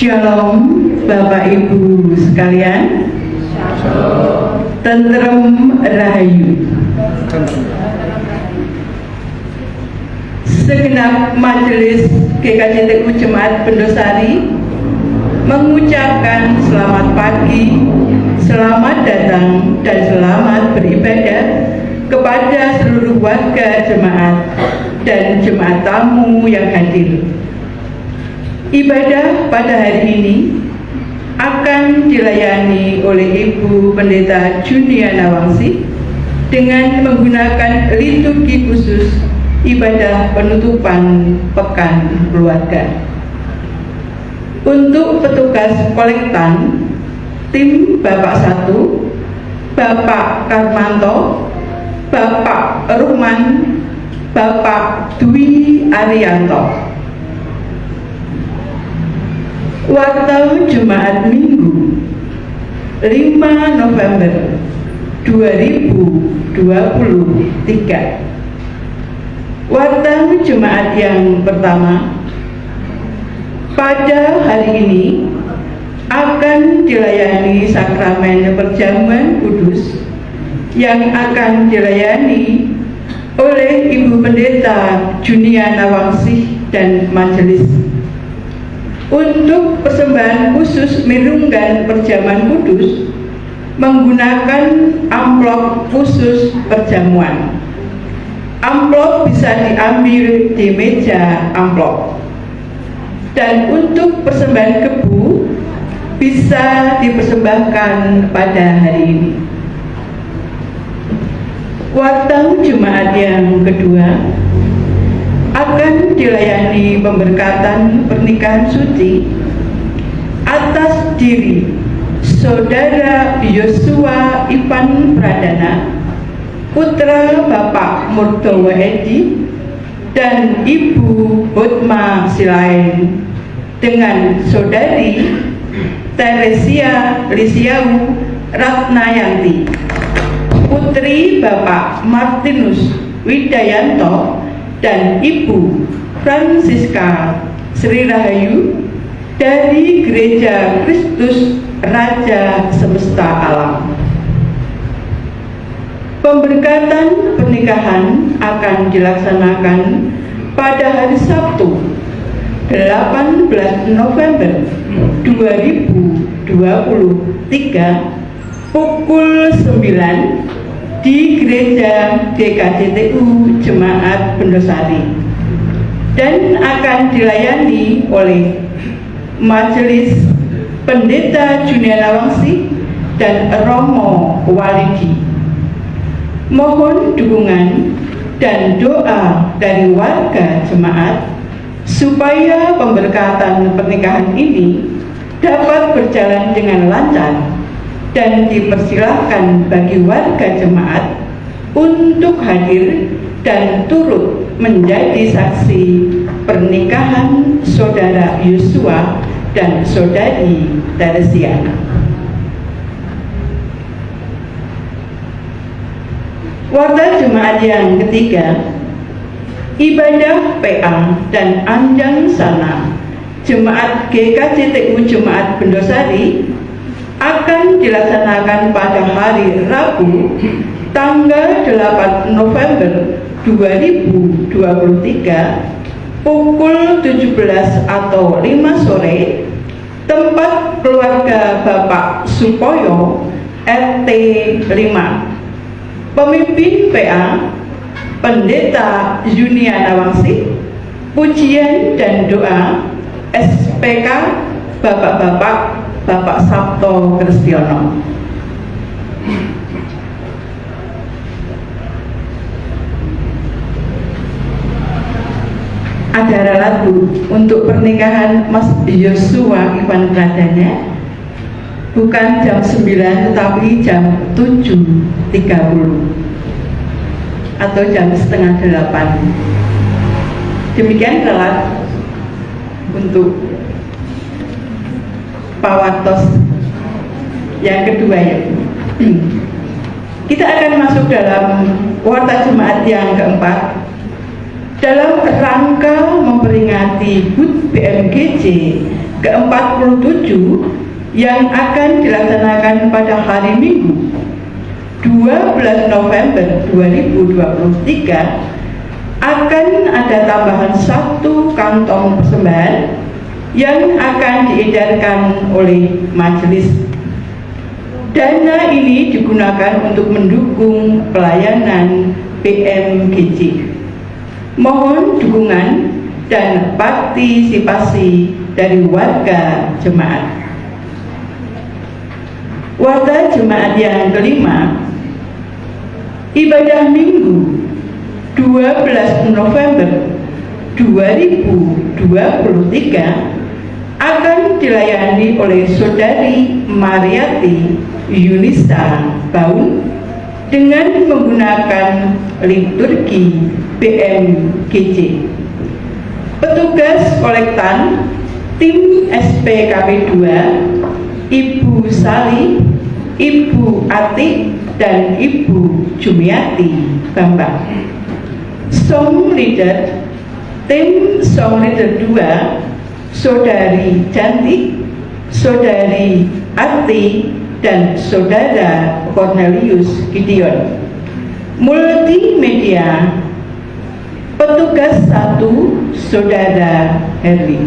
Shalom Bapak Ibu sekalian. Shalom. Tentrem Rahayu. Segenap majelis GKJTU Jemaat Bendosari mengucapkan selamat pagi, selamat datang dan selamat beribadah kepada seluruh warga jemaat dan jemaat tamu yang hadir. Ibadah pada hari ini akan dilayani oleh Ibu Pendeta Junia Nawangsi dengan menggunakan liturgi khusus ibadah penutupan Pekan Keluarga. Untuk petugas kolektan, tim Bapak 1, Bapak Karmanto, Bapak Ruhman, Bapak Dwi Arianto. Warta Jemaat Minggu 5 November 2023. Warta Jemaat yang pertama, pada hari ini akan dilayani sakramen perjamuan kudus yang akan dilayani oleh Ibu Pendeta Junia Nawangsi dan Majelis. Untuk persembahan khusus mirunggan perjamuan kudus menggunakan amplop khusus perjamuan. Amplop bisa diambil di meja amplop. Dan untuk persembahan kebu bisa dipersembahkan pada hari ini. Warta Jemaat yang kedua akan dilayani pemberkatan pernikahan suci atas diri Saudara Yosua Ivan Pradana, putra Bapak Murdowo Edi dan Ibu Hotma Silain, dengan Saudari Teresia Lisiau Ratnayanti, putri Bapak Martinus Widayanto dan Ibu Francisca Sri Rahayu dari Gereja Kristus Raja Semesta Alam. Pemberkatan pernikahan akan dilaksanakan pada hari Sabtu 18 November 2023 pukul 9 di Gereja GKJTU Jemaat Bendosari dan akan dilayani oleh Majelis Pendeta Junia Nawangsi dan Romo Walidi. Mohon dukungan dan doa dari warga jemaat supaya pemberkatan pernikahan ini dapat berjalan dengan lancar, dan dipersilahkan bagi warga jemaat untuk hadir dan turut menjadi saksi pernikahan Saudara Yosua dan Saudari Teresia. Warta Jemaat yang ketiga, ibadah PA dan Anjang Sana Jemaat GKJTU Jemaat Bendosari akan dilaksanakan pada hari Rabu tanggal 8 November 2023 pukul 17 atau 5 sore, tempat keluarga Bapak Supoyo RT 5. Pemimpin PA Pendeta Junia Nawangsi. Pujian dan doa SPK Bapak-bapak Bapak Sabto Kristiono. Ada lagu untuk pernikahan Mas Yosua Ivan Pradana, bukan jam 9 tetapi jam 7.30 atau jam setengah 8. Demikian relat untuk Pak Wartos yang kedua ya. Kita akan masuk dalam warta jemaat yang keempat dalam rangka memperingati HUT BMGJ ke-47 yang akan dilaksanakan pada hari Minggu 12 November 2023 akan ada tambahan 1 kantong persembahan yang akan diedarkan oleh majelis. Dana ini digunakan untuk mendukung pelayanan PMGC. Mohon dukungan dan partisipasi dari warga jemaat. Warga jemaat yang kelima, ibadah Minggu 12 November 2023 akan dilayani oleh Saudari Mariati Yunisa Baun dengan menggunakan liturgi PMGC. Petugas kolektan tim SPKP 2, Ibu Sali, Ibu Atik, dan Ibu Jumiati Bambang. Song leader, tim Song leader 2, Saudari Cantik, Saudari Ati, dan Saudara Cornelius Gideon. Multimedia, petugas 1, Saudara Herli.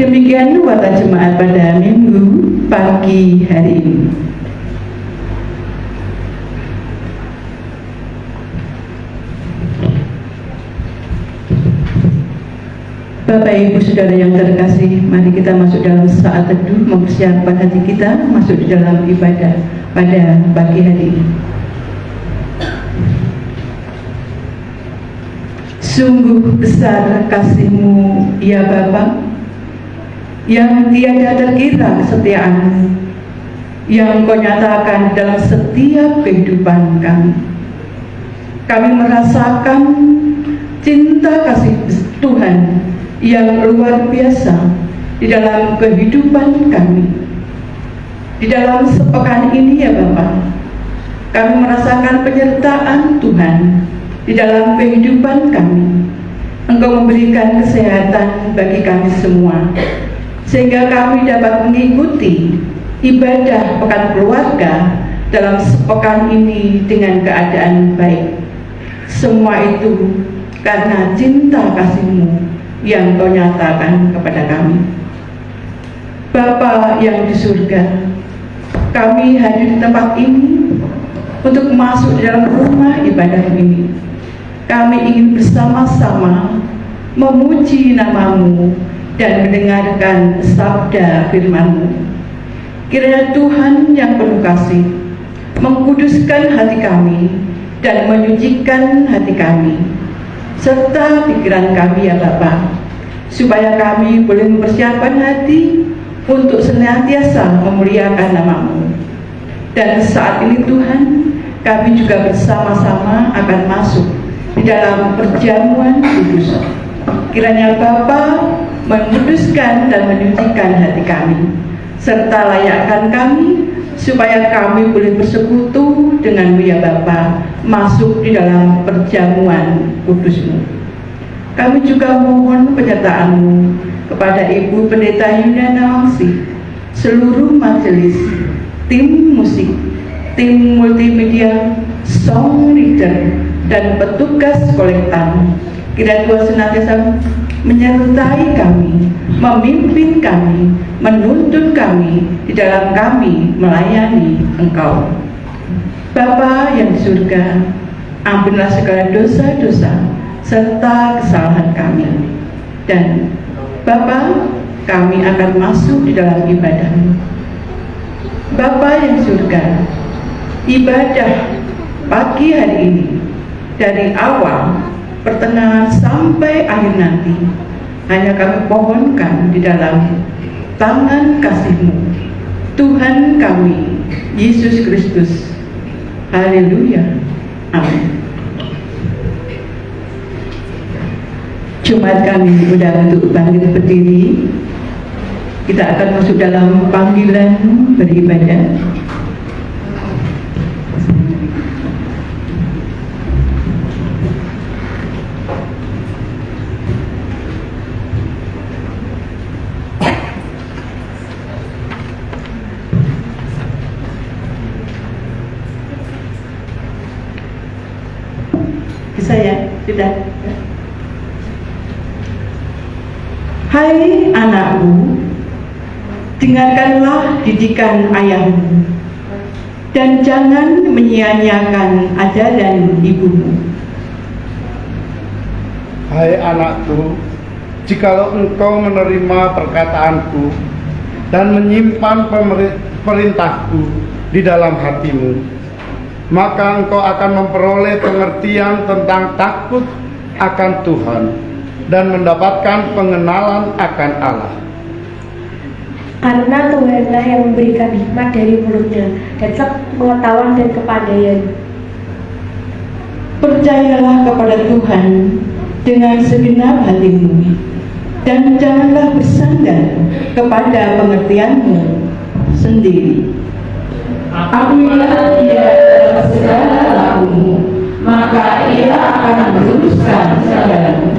Demikian warta jemaat pada Minggu pagi hari ini. Bapak Ibu Saudara yang terkasih, mari kita masuk dalam saat teduh, mempersiapkan hati kita masuk di dalam ibadah pada pagi hari ini. Sungguh besar kasih-Mu ya Bapa, yang tiada terkira kesetiaan-Mu, yang Kau nyatakan dalam setiap kehidupan kami. Kami merasakan cinta kasih Tuhan yang luar biasa di dalam kehidupan kami. Di dalam sepekan ini ya Bapa, kami merasakan penyertaan Tuhan di dalam kehidupan kami. Engkau memberikan kesehatan bagi kami semua, sehingga kami dapat mengikuti ibadah pekan keluarga dalam sepekan ini dengan keadaan baik. Semua itu karena cinta kasih-Mu yang Kau nyatakan kepada kami. Bapa yang di surga, kami hadir di tempat ini untuk masuk di dalam rumah ibadah ini. Kami ingin bersama-sama memuji nama-Mu dan mendengarkan sabda firman-Mu. Kiranya Tuhan yang penuh kasih mengkuduskan hati kami dan menyucikan hati kami serta pikiran kami ya Bapa, supaya kami boleh mempersiapkan hati untuk senantiasa memuliakan nama-Mu. Dan saat ini Tuhan, kami juga bersama-sama akan masuk di dalam perjamuan kudus. Kiranya Bapa menguduskan dan menyucikan hati kami, serta layakkan kami supaya kami boleh bersekutu dengan-Mu ya Bapa, masuk di dalam perjamuan kudus-Mu. Kami juga mohon penyertaan-Mu kepada Ibu Pendeta Yunda Nawangsi, seluruh majelis, tim musik, tim multimedia, song leader, dan petugas kolektan. Kiranya Tuhan senantiasa menyertai kami, memimpin kami, menuntun kami di dalam kami melayani Engkau. Bapa yang di surga, ampunilah segala dosa-dosa serta kesalahan kami. Dan Bapa, kami akan masuk di dalam ibadah-Mu. Bapa yang di surga, ibadah pagi hari ini dari awal, pertengahan sampai akhir nanti hanya kami pohonkan di dalam tangan kasih-Mu, Tuhan kami Yesus Kristus. Haleluya. Amin. Jemaat kami mudah untuk bangkit berdiri. Kita akan masuk dalam panggilan beribadah. saya. Sudah. Hai anakku, dengarkanlah didikan ayahmu, dan jangan menyia-nyiakan ajaran ibumu. Hai anakku, jikalau engkau menerima perkataanku dan menyimpan perintahku di dalam hatimu, maka engkau akan memperoleh pengertian tentang takut akan Tuhan dan mendapatkan pengenalan akan Allah. Karena Tuhanlah yang memberikan hikmat dari mulutnya dan pengetahuan dan kepandaian. Percayalah kepada Tuhan dengan segenap hatimu, dan janganlah bersandar kepada pengertianmu sendiri. Apabila Dia adalah segala lakumu, maka Ia akan meluruskan segalamu.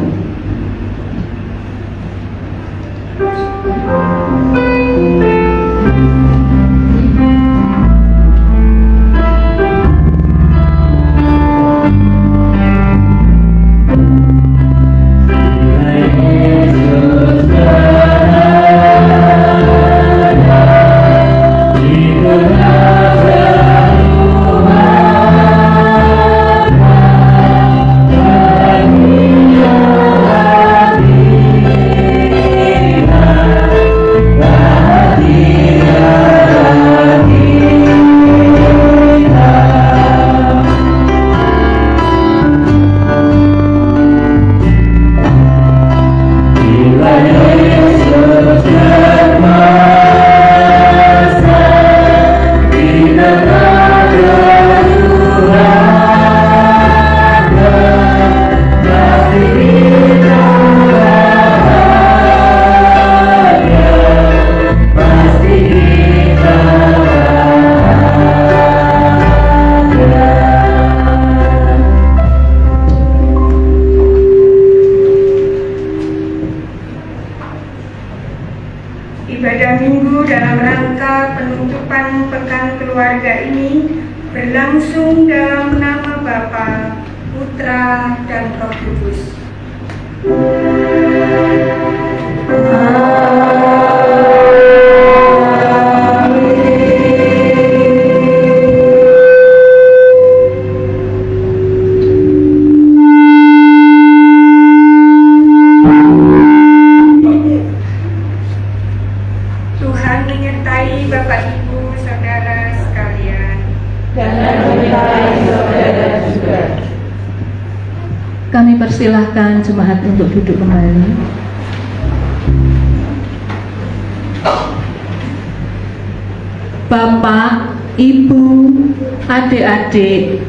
Ibadah minggu dalam rangka penutupan pekan keluarga ini berlangsung dalam nama Bapa, Putra, dan Roh Kudus. Tuhan menyertai Bapak Ibu Saudara sekalian. Dan menyertai saudara juga. Kami persilahkan jemaat untuk duduk kembali. Bapak, Ibu, adik-adik,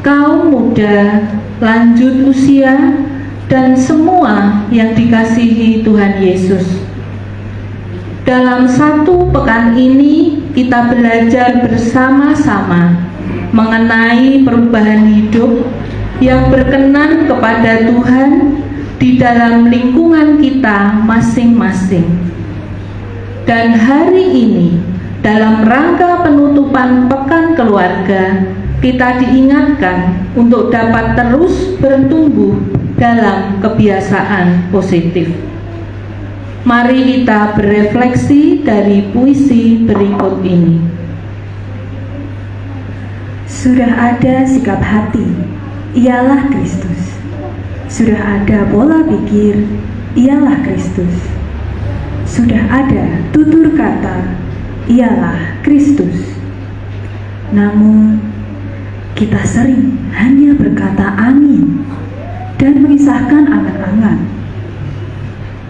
kaum muda, lanjut usia, dan semua yang dikasihi Tuhan Yesus. Dalam satu pekan ini kita belajar bersama-sama mengenai perubahan hidup yang berkenan kepada Tuhan di dalam lingkungan kita masing-masing. Dan hari ini dalam rangka penutupan pekan keluarga, kita diingatkan untuk dapat terus bertumbuh dalam kebiasaan positif. Mari kita berefleksi dari puisi berikut ini. Sudah ada sikap hati, ialah Kristus. Sudah ada pola pikir, ialah Kristus. Sudah ada tutur kata, ialah Kristus. Namun, kita sering hanya berkata amin dan mengisahkan angan-angan.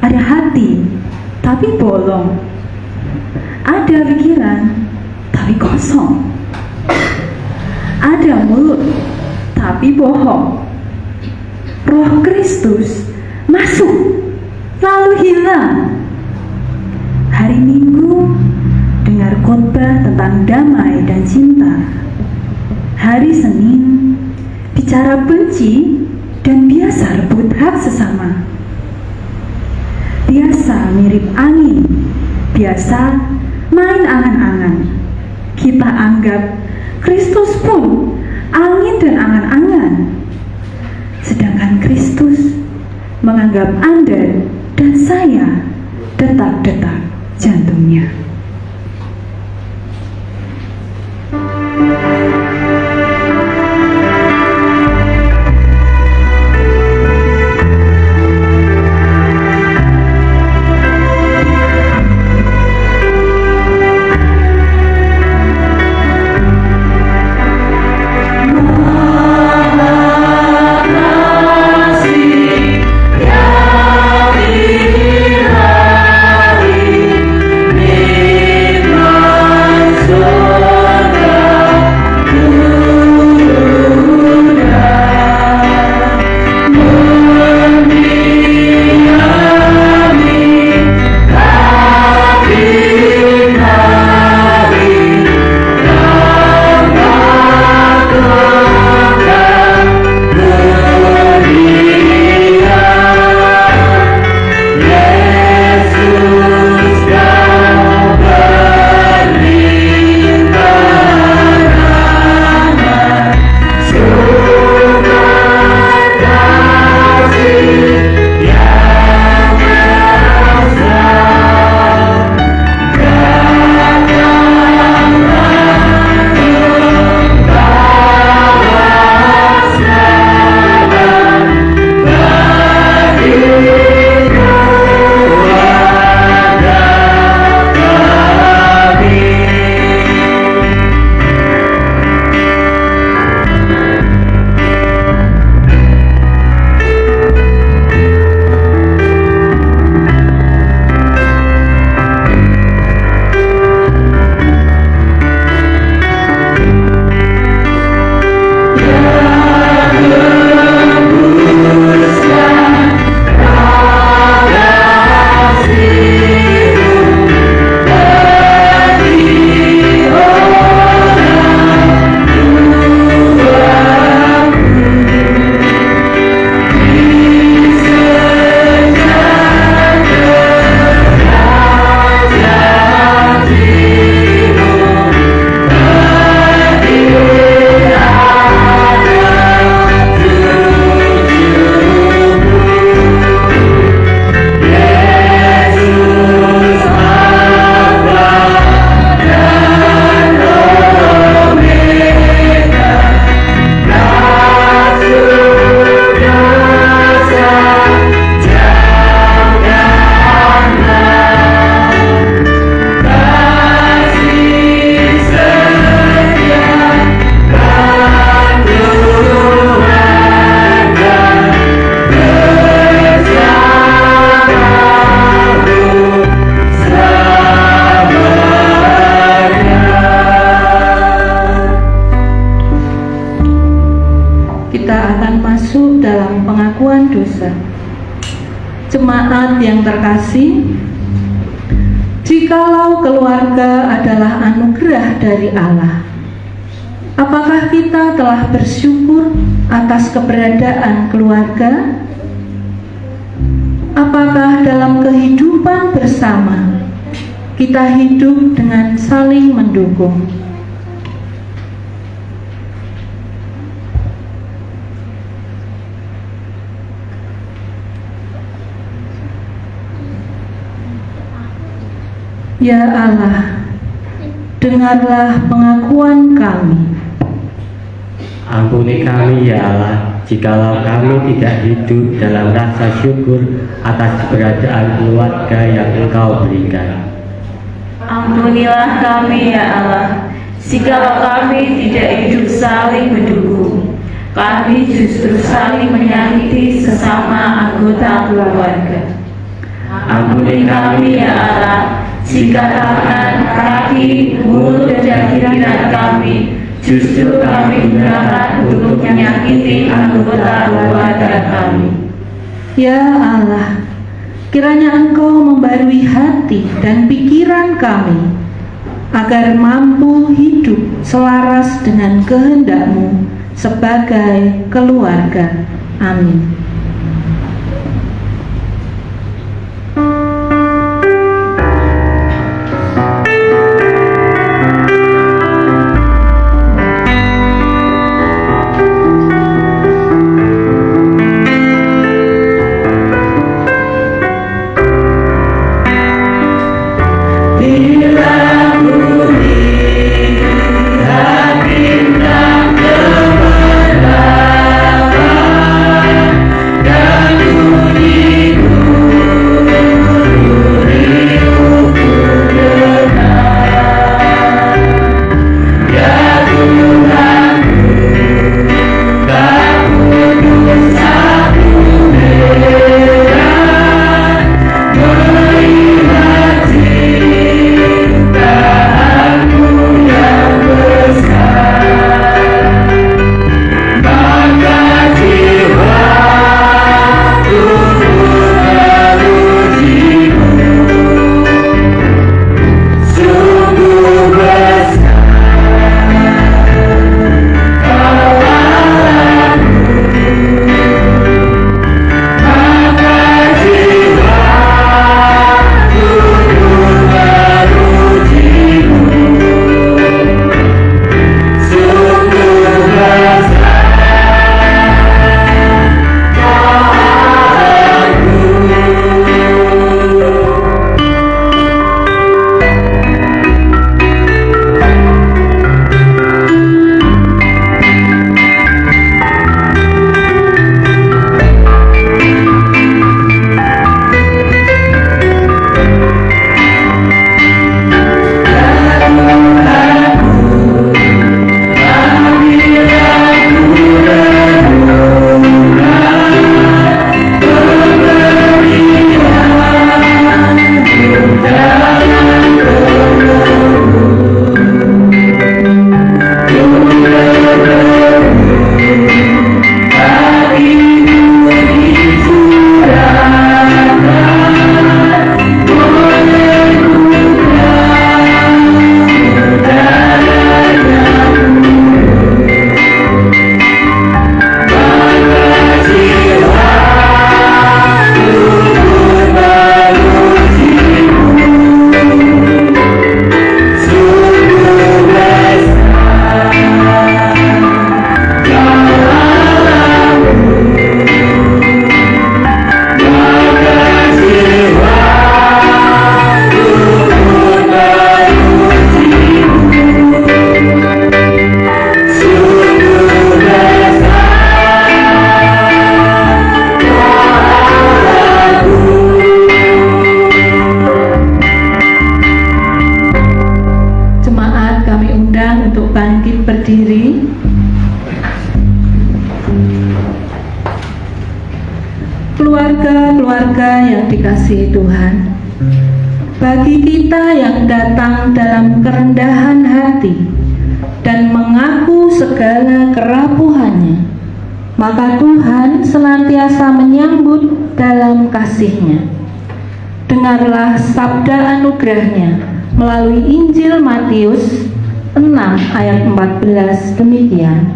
Ada hati, tapi bolong. Ada pikiran, tapi kosong. Ada mulut, tapi bohong. Roh Kristus masuk, lalu hilang. Hari Minggu dengar khotbah tentang damai dan cinta. Hari Senin bicara benci dan biasa rebut hak sesama. Biasa mirip angin, biasa main angan-angan. Kita anggap Kristus pun angin dan angan-angan. Sedang Tuhan Kristus menganggap Anda dan saya detak-detak jantungnya. pengakuan dosa. Jemaat yang terkasih, jikalau keluarga adalah anugerah dari Allah, apakah kita telah bersyukur atas keberadaan keluarga? Apakah dalam kehidupan bersama kita hidup dengan saling mendukung? Ya Allah, dengarlah pengakuan kami. Ampuni kami ya Allah, jikalau kami tidak hidup dalam rasa syukur atas keberadaan keluarga yang Engkau berikan. Ampunilah kami ya Allah, jikalau kami tidak hidup saling mendukung, kami justru saling menyakiti sesama anggota keluarga. Ampuni kami ya Allah, jika tangan, kaki, mulut, dan pikiran kami justru kami gunakan untuk menyakiti anggota keluarga kami. Ya Allah, kiranya Engkau membarui hati dan pikiran kami agar mampu hidup selaras dengan kehendak-Mu sebagai keluarga. Amin. berdiri. Keluarga-keluarga yang dikasihi Tuhan, bagi kita yang datang dalam kerendahan hati dan mengaku segala kerapuhannya, maka Tuhan senantiasa menyambut dalam kasih-Nya. Dengarlah sabda anugerah-Nya melalui Injil Matius 6 ayat 14 demikian.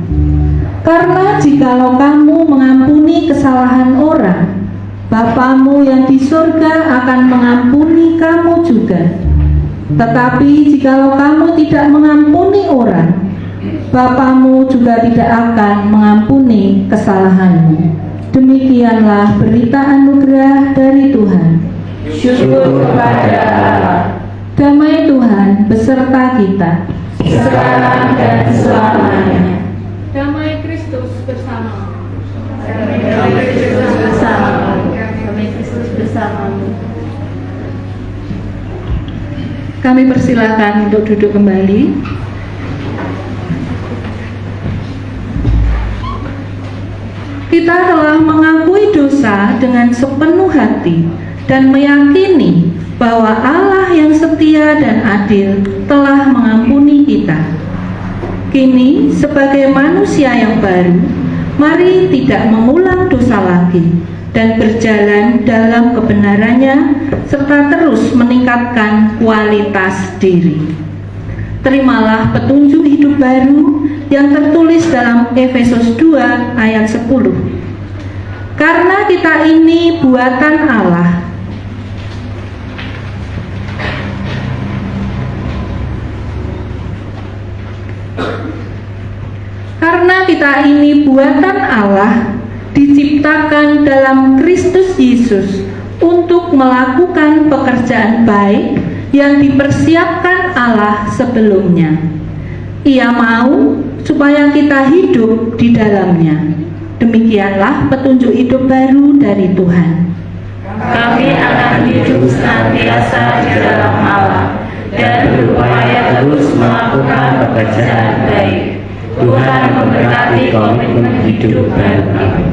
Karena jikalau kamu mengampuni kesalahan orang, Bapamu yang di surga akan mengampuni kamu juga. Tetapi jikalau kamu tidak mengampuni orang, Bapamu juga tidak akan mengampuni kesalahanmu. Demikianlah berita anugerah dari Tuhan. Syukur kepada Allah. Damai Tuhan beserta kita, Sekarang dan selamanya. damai Kristus bersamamu. Damai Kristus bersamamu. Damai Kristus bersamamu. Kami persilakan untuk duduk kembali. Kita telah mengakui dosa dengan sepenuh hati dan meyakini bahwa Allah yang setia dan adil telah mengampuni kita. Kini, sebagai manusia yang baru, mari tidak mengulang dosa lagi dan berjalan dalam kebenarannya serta terus meningkatkan kualitas diri. Terimalah petunjuk hidup baru yang tertulis dalam Efesus 2 ayat 10. Karena kita ini buatan Allah, diciptakan dalam Kristus Yesus untuk melakukan pekerjaan baik yang dipersiapkan Allah sebelumnya. Ia mau supaya kita hidup di dalamnya. Demikianlah petunjuk hidup baru dari Tuhan. Kami akan hidup senantiasa di dalam Allah dan berupaya terus melakukan pekerjaan baik. Tuhan memberkati komitmen hidup baru kami.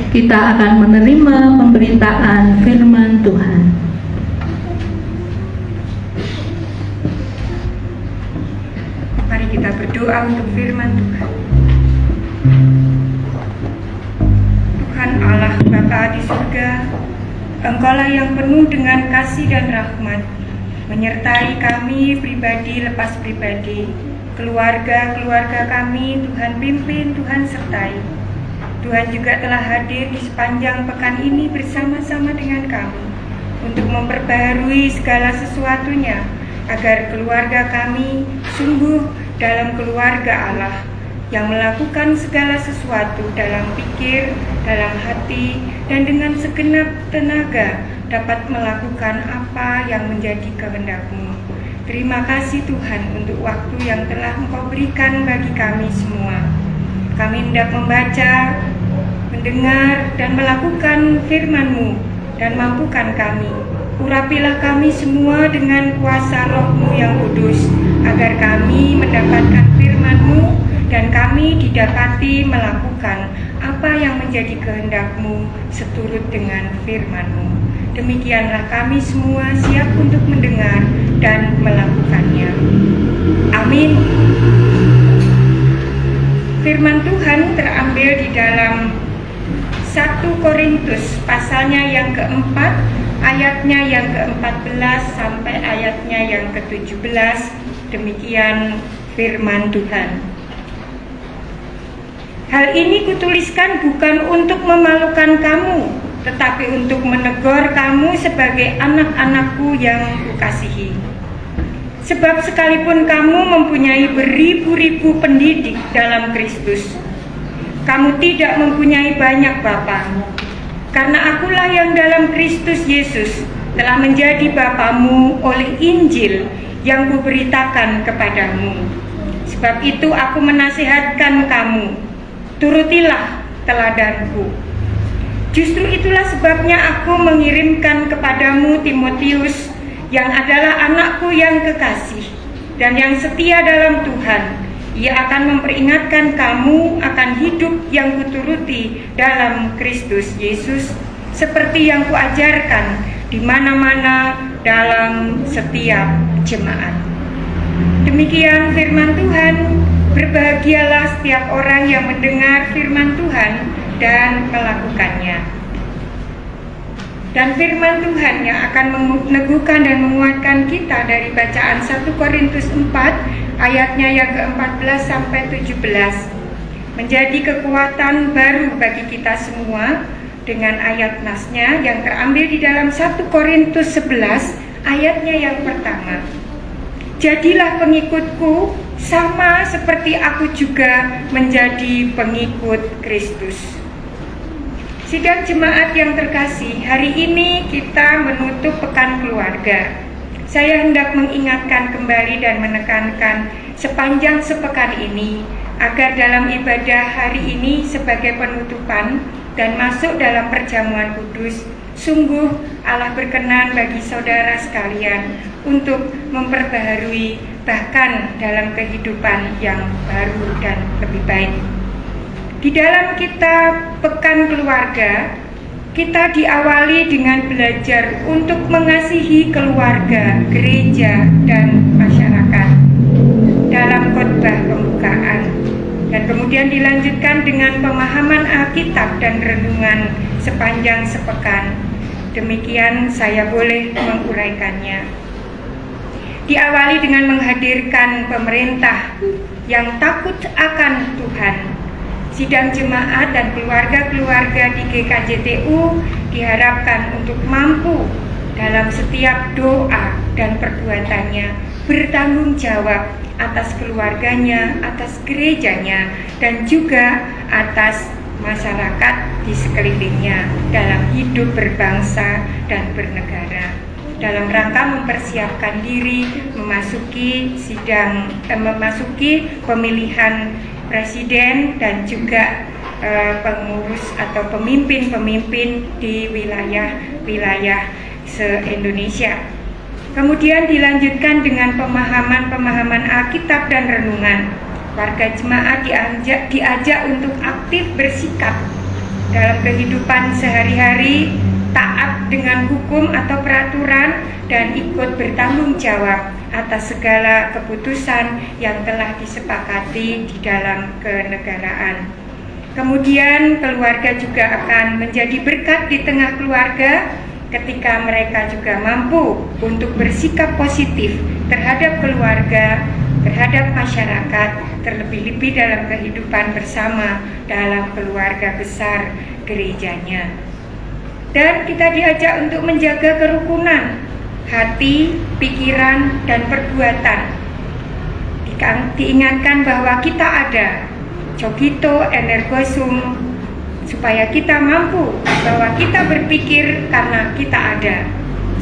Kita akan menerima pemberitaan firman Tuhan. Mari kita berdoa untuk firman Tuhan. Tuhan Allah Bapa di surga, Engkaulah yang penuh dengan kasih dan rahmat, menyertai kami pribadi lepas pribadi, keluarga-keluarga kami. Tuhan pimpin, Tuhan sertai. Tuhan juga telah hadir di sepanjang pekan ini bersama-sama dengan kami untuk memperbaharui segala sesuatunya agar keluarga kami sungguh dalam keluarga Allah yang melakukan segala sesuatu dalam pikir, dalam hati, dan dengan segenap tenaga dapat melakukan apa yang menjadi kehendak-Mu. Terima kasih Tuhan untuk waktu yang telah Engkau berikan bagi kami semua. Kami hendak membaca, mendengar, dan melakukan firman-Mu, dan mampukan kami. Urapilah kami semua dengan kuasa Roh-Mu yang kudus, agar kami mendapatkan firman-Mu, dan kami didapati melakukan apa yang menjadi kehendak-Mu seturut dengan firman-Mu. Demikianlah kami semua siap untuk mendengar dan melakukannya. Amin. Firman Tuhan terambil di dalam 1 Korintus pasalnya yang keempat, ayatnya yang ke-14 sampai ayatnya yang ke-17. Demikian firman Tuhan. Hal ini kutuliskan bukan untuk memalukan kamu, tetapi untuk menegur kamu sebagai anak-anakku yang kukasihi. Sebab sekalipun kamu mempunyai beribu-ribu pendidik dalam Kristus, kamu tidak mempunyai banyak bapa. Karena akulah yang dalam Kristus Yesus telah menjadi bapamu oleh Injil yang kuberitakan kepadamu. Sebab itu aku menasihatkan kamu, turutilah teladanku. Justru itulah sebabnya aku mengirimkan kepadamu Timotius, yang adalah anakku yang kekasih dan yang setia dalam Tuhan, Ia akan memperingatkan kamu akan hidup yang kuturuti dalam Kristus Yesus, seperti yang kuajarkan di mana-mana dalam setiap jemaat. Demikian firman Tuhan. Berbahagialah setiap orang yang mendengar firman Tuhan dan melakukannya. Dan firman Tuhan yang akan meneguhkan dan menguatkan kita dari bacaan 1 Korintus 4 ayatnya yang ke-14 sampai 17 menjadi kekuatan baru bagi kita semua dengan ayat nasnya yang terambil di dalam 1 Korintus 11 ayatnya yang pertama. Jadilah pengikutku sama seperti aku juga menjadi pengikut Kristus. Sidang jemaat yang terkasih, hari ini kita menutup pekan keluarga. Saya hendak mengingatkan kembali dan menekankan sepanjang sepekan ini agar dalam ibadah hari ini sebagai penutupan dan masuk dalam perjamuan kudus, sungguh Allah berkenan bagi saudara sekalian untuk memperbaharui bahkan dalam kehidupan yang baru dan lebih baik. Di dalam kitab Pekan Keluarga, kita diawali dengan belajar untuk mengasihi keluarga, gereja, dan masyarakat dalam khotbah pembukaan. Dan kemudian dilanjutkan dengan pemahaman Alkitab dan renungan sepanjang sepekan. Demikian saya boleh menguraikannya. Diawali dengan menghadirkan pemerintah yang takut akan Tuhan. Sidang jemaat dan keluarga-keluarga di GKJTU diharapkan untuk mampu dalam setiap doa dan perbuatannya bertanggung jawab atas keluarganya, atas gerejanya, dan juga atas masyarakat di sekelilingnya dalam hidup berbangsa dan bernegara. Dalam rangka mempersiapkan diri memasuki pemilihan presiden dan juga pengurus atau pemimpin-pemimpin di wilayah-wilayah se-Indonesia. Kemudian dilanjutkan dengan pemahaman Alkitab dan renungan. Warga jemaat diajak untuk aktif bersikap dalam kehidupan sehari-hari, taat dengan hukum atau peraturan, dan ikut bertanggung jawab atas segala keputusan yang telah disepakati di dalam kenegaraan. Kemudian keluarga juga akan menjadi berkat di tengah keluarga ketika mereka juga mampu untuk bersikap positif terhadap keluarga, terhadap masyarakat, terlebih-lebih dalam kehidupan bersama dalam keluarga besar gerejanya. Dan kita diajak untuk menjaga kerukunan hati, pikiran, dan perbuatan. Diingatkan bahwa kita ada cogito ergo sum, supaya kita mampu bahwa kita berpikir karena kita ada.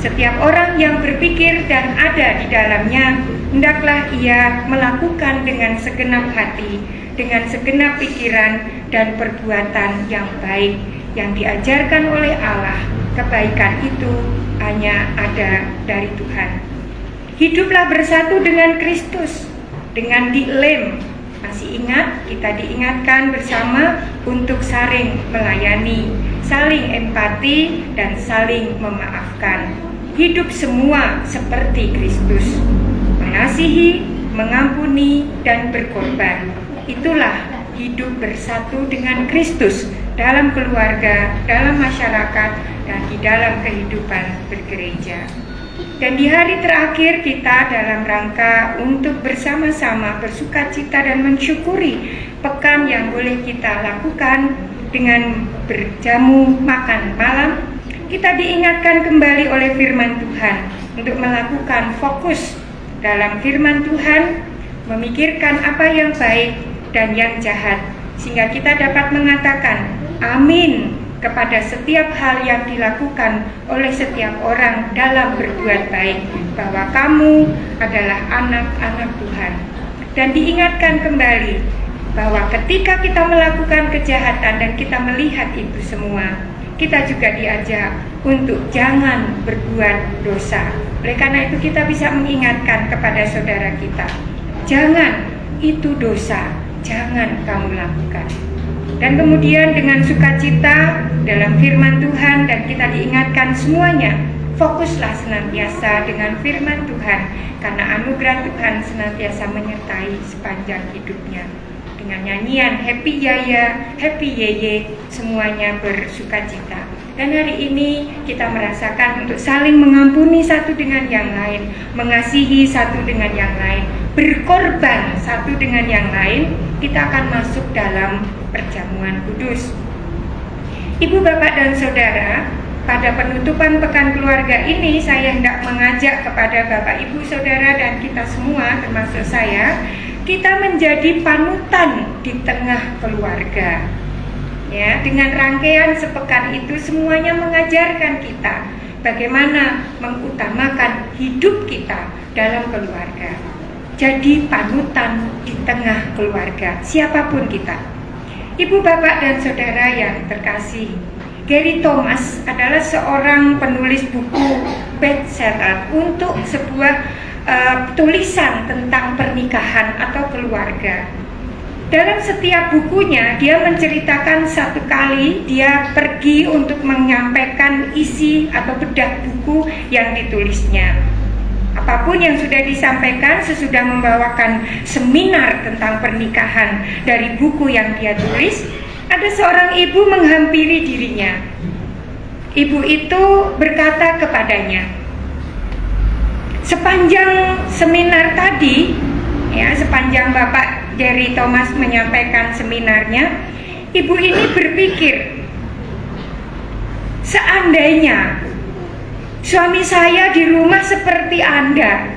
Setiap orang yang berpikir dan ada di dalamnya, hendaklah ia melakukan dengan segenap hati, dengan segenap pikiran dan perbuatan yang baik yang diajarkan oleh Allah. Kebaikan itu hanya ada dari Tuhan. Hiduplah bersatu dengan Kristus, dengan dilem. Masih ingat, kita diingatkan bersama untuk saling melayani, saling empati, dan saling memaafkan. Hidup semua seperti Kristus, mengasihi, mengampuni, dan berkorban. Itulah hidup bersatu dengan Kristus dalam keluarga, dalam masyarakat, dan di dalam kehidupan bergereja. Dan di hari terakhir kita dalam rangka untuk bersama-sama bersukacita dan mensyukuri pekan yang boleh kita lakukan dengan berjamu makan malam, kita diingatkan kembali oleh firman Tuhan untuk melakukan fokus dalam firman Tuhan, memikirkan apa yang baik dan yang jahat, sehingga kita dapat mengatakan amin kepada setiap hal yang dilakukan oleh setiap orang dalam berbuat baik, bahwa kamu adalah anak-anak Tuhan. Dan diingatkan kembali bahwa ketika kita melakukan kejahatan dan kita melihat itu semua, kita juga diajak untuk jangan berbuat dosa. Oleh karena itu kita bisa mengingatkan kepada saudara kita, jangan itu dosa, jangan kamu lakukan. Dan kemudian dengan sukacita dalam firman Tuhan, dan kita diingatkan semuanya, fokuslah senantiasa dengan firman Tuhan, karena anugerah Tuhan senantiasa menyertai sepanjang hidupnya. Dengan nyanyian Happy Yaya, Happy Yeye, semuanya bersukacita. Dan hari ini kita merasakan untuk saling mengampuni satu dengan yang lain, mengasihi satu dengan yang lain, berkorban satu dengan yang lain. Kita akan masuk dalam perjamuan kudus. Ibu, bapak, dan saudara, pada penutupan pekan keluarga ini saya hendak mengajak kepada bapak, ibu, saudara, dan kita semua, termasuk saya, kita menjadi panutan di tengah keluarga. Ya, dengan rangkaian sepekan itu semuanya mengajarkan kita bagaimana mengutamakan hidup kita dalam keluarga. Jadi panutan di tengah keluarga, siapapun kita. Ibu, bapak, dan saudara yang terkasih, Gary Thomas adalah seorang penulis buku bestseller untuk sebuah tulisan tentang pernikahan atau keluarga. Dalam setiap bukunya, dia menceritakan satu kali dia pergi untuk menyampaikan isi atau bedah buku yang ditulisnya. Apapun yang sudah disampaikan sesudah membawakan seminar tentang pernikahan dari buku yang dia tulis, ada seorang ibu menghampiri dirinya. Ibu itu berkata kepadanya, sepanjang seminar tadi, ya, sepanjang Bapak Gary Thomas menyampaikan seminarnya, ibu ini berpikir, seandainya suami saya di rumah seperti Anda.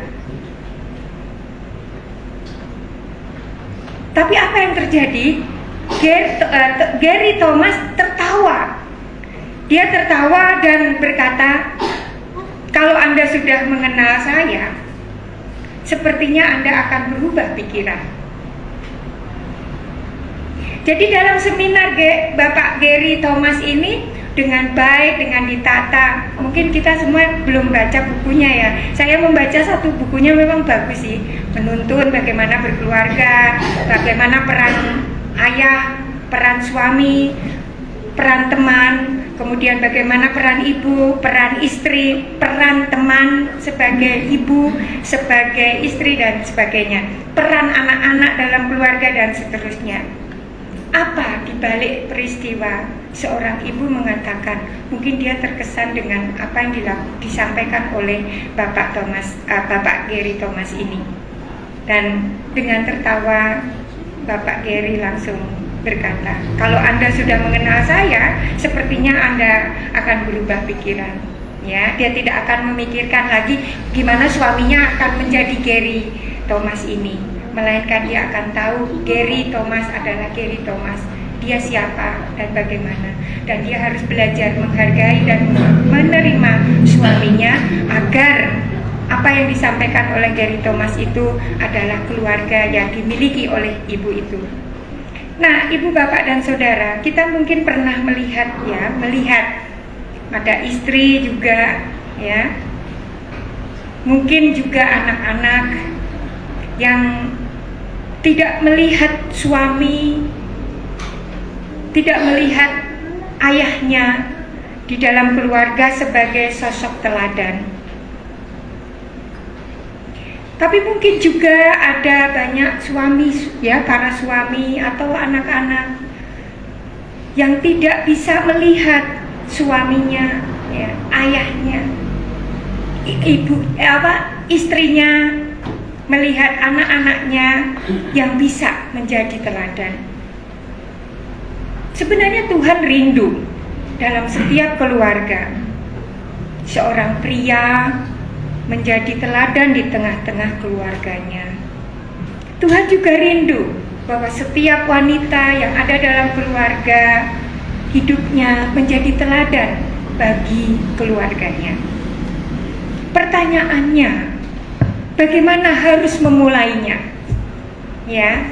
Tapi apa yang terjadi? Gary Thomas tertawa. Dia tertawa dan berkata, kalau Anda sudah mengenal saya, sepertinya Anda akan berubah pikiran. Jadi dalam seminar Bapak Gary Thomas ini dengan baik, dengan ditata. Mungkin kita semua belum baca bukunya ya. Saya membaca satu bukunya, memang bagus sih. Menuntun bagaimana berkeluarga, bagaimana peran ayah, peran suami, peran teman, kemudian bagaimana peran ibu, peran istri, peran teman sebagai ibu, sebagai istri, dan sebagainya. Peran anak-anak dalam keluarga dan seterusnya. Apa dibalik peristiwa seorang ibu mengatakan, mungkin dia terkesan dengan apa yang disampaikan oleh Bapak Gary Thomas ini. Dan dengan tertawa, Bapak Gary langsung berkata, kalau Anda sudah mengenal saya, sepertinya Anda akan berubah pikiran. Ya, dia tidak akan memikirkan lagi gimana suaminya akan menjadi Gary Thomas ini, melainkan dia akan tahu Gary Thomas adalah Gary Thomas. Dia siapa dan bagaimana, dan dia harus belajar menghargai dan menerima suaminya, agar apa yang disampaikan oleh Gary Thomas itu adalah keluarga yang dimiliki oleh ibu itu. Nah, ibu, bapak, dan saudara, kita mungkin pernah melihat ada istri juga, ya, mungkin juga anak-anak yang tidak melihat suami, tidak melihat ayahnya di dalam keluarga sebagai sosok teladan. Tapi mungkin juga ada banyak suami, ya, para suami atau anak-anak yang tidak bisa melihat suaminya, ya, ayahnya, istrinya, melihat anak-anaknya yang bisa menjadi teladan. Sebenarnya Tuhan rindu dalam setiap keluarga seorang pria menjadi teladan di tengah-tengah keluarganya. Tuhan juga rindu bahwa setiap wanita yang ada dalam keluarga hidupnya menjadi teladan bagi keluarganya. Pertanyaannya, bagaimana harus memulainya? Ya.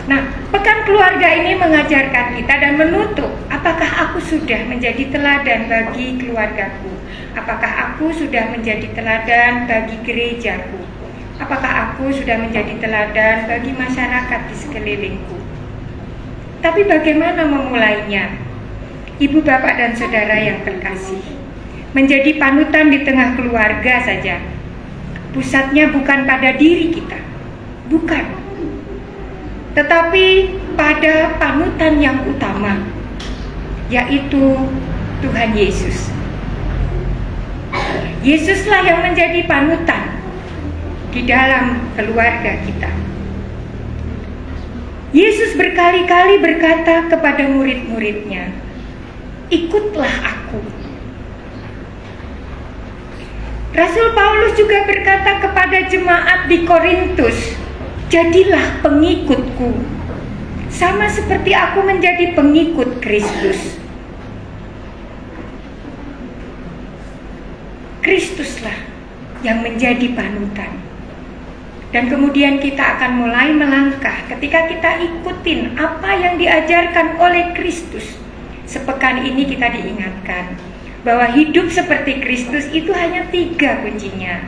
Nah, pekan keluarga ini mengajarkan kita dan menutup, apakah aku sudah menjadi teladan bagi keluargaku? Apakah aku sudah menjadi teladan bagi gerejaku? Apakah aku sudah menjadi teladan bagi masyarakat di sekelilingku? Tapi bagaimana memulainya? Ibu, bapak, dan saudara yang terkasih, menjadi panutan di tengah keluarga saja. Pusatnya bukan pada diri kita, bukan, tetapi pada panutan yang utama, yaitu Tuhan Yesus. Yesuslah yang menjadi panutan di dalam keluarga kita. Yesus berkali-kali berkata kepada murid-muridnya, "Ikutlah aku." Rasul Paulus juga berkata kepada jemaat di Korintus, "Jadilah pengikutku, sama seperti aku menjadi pengikut Kristus." Kristuslah yang menjadi panutan. Dan kemudian kita akan mulai melangkah ketika kita ikutin apa yang diajarkan oleh Kristus. Sepekan ini kita diingatkan bahwa hidup seperti Kristus itu hanya 3 kuncinya.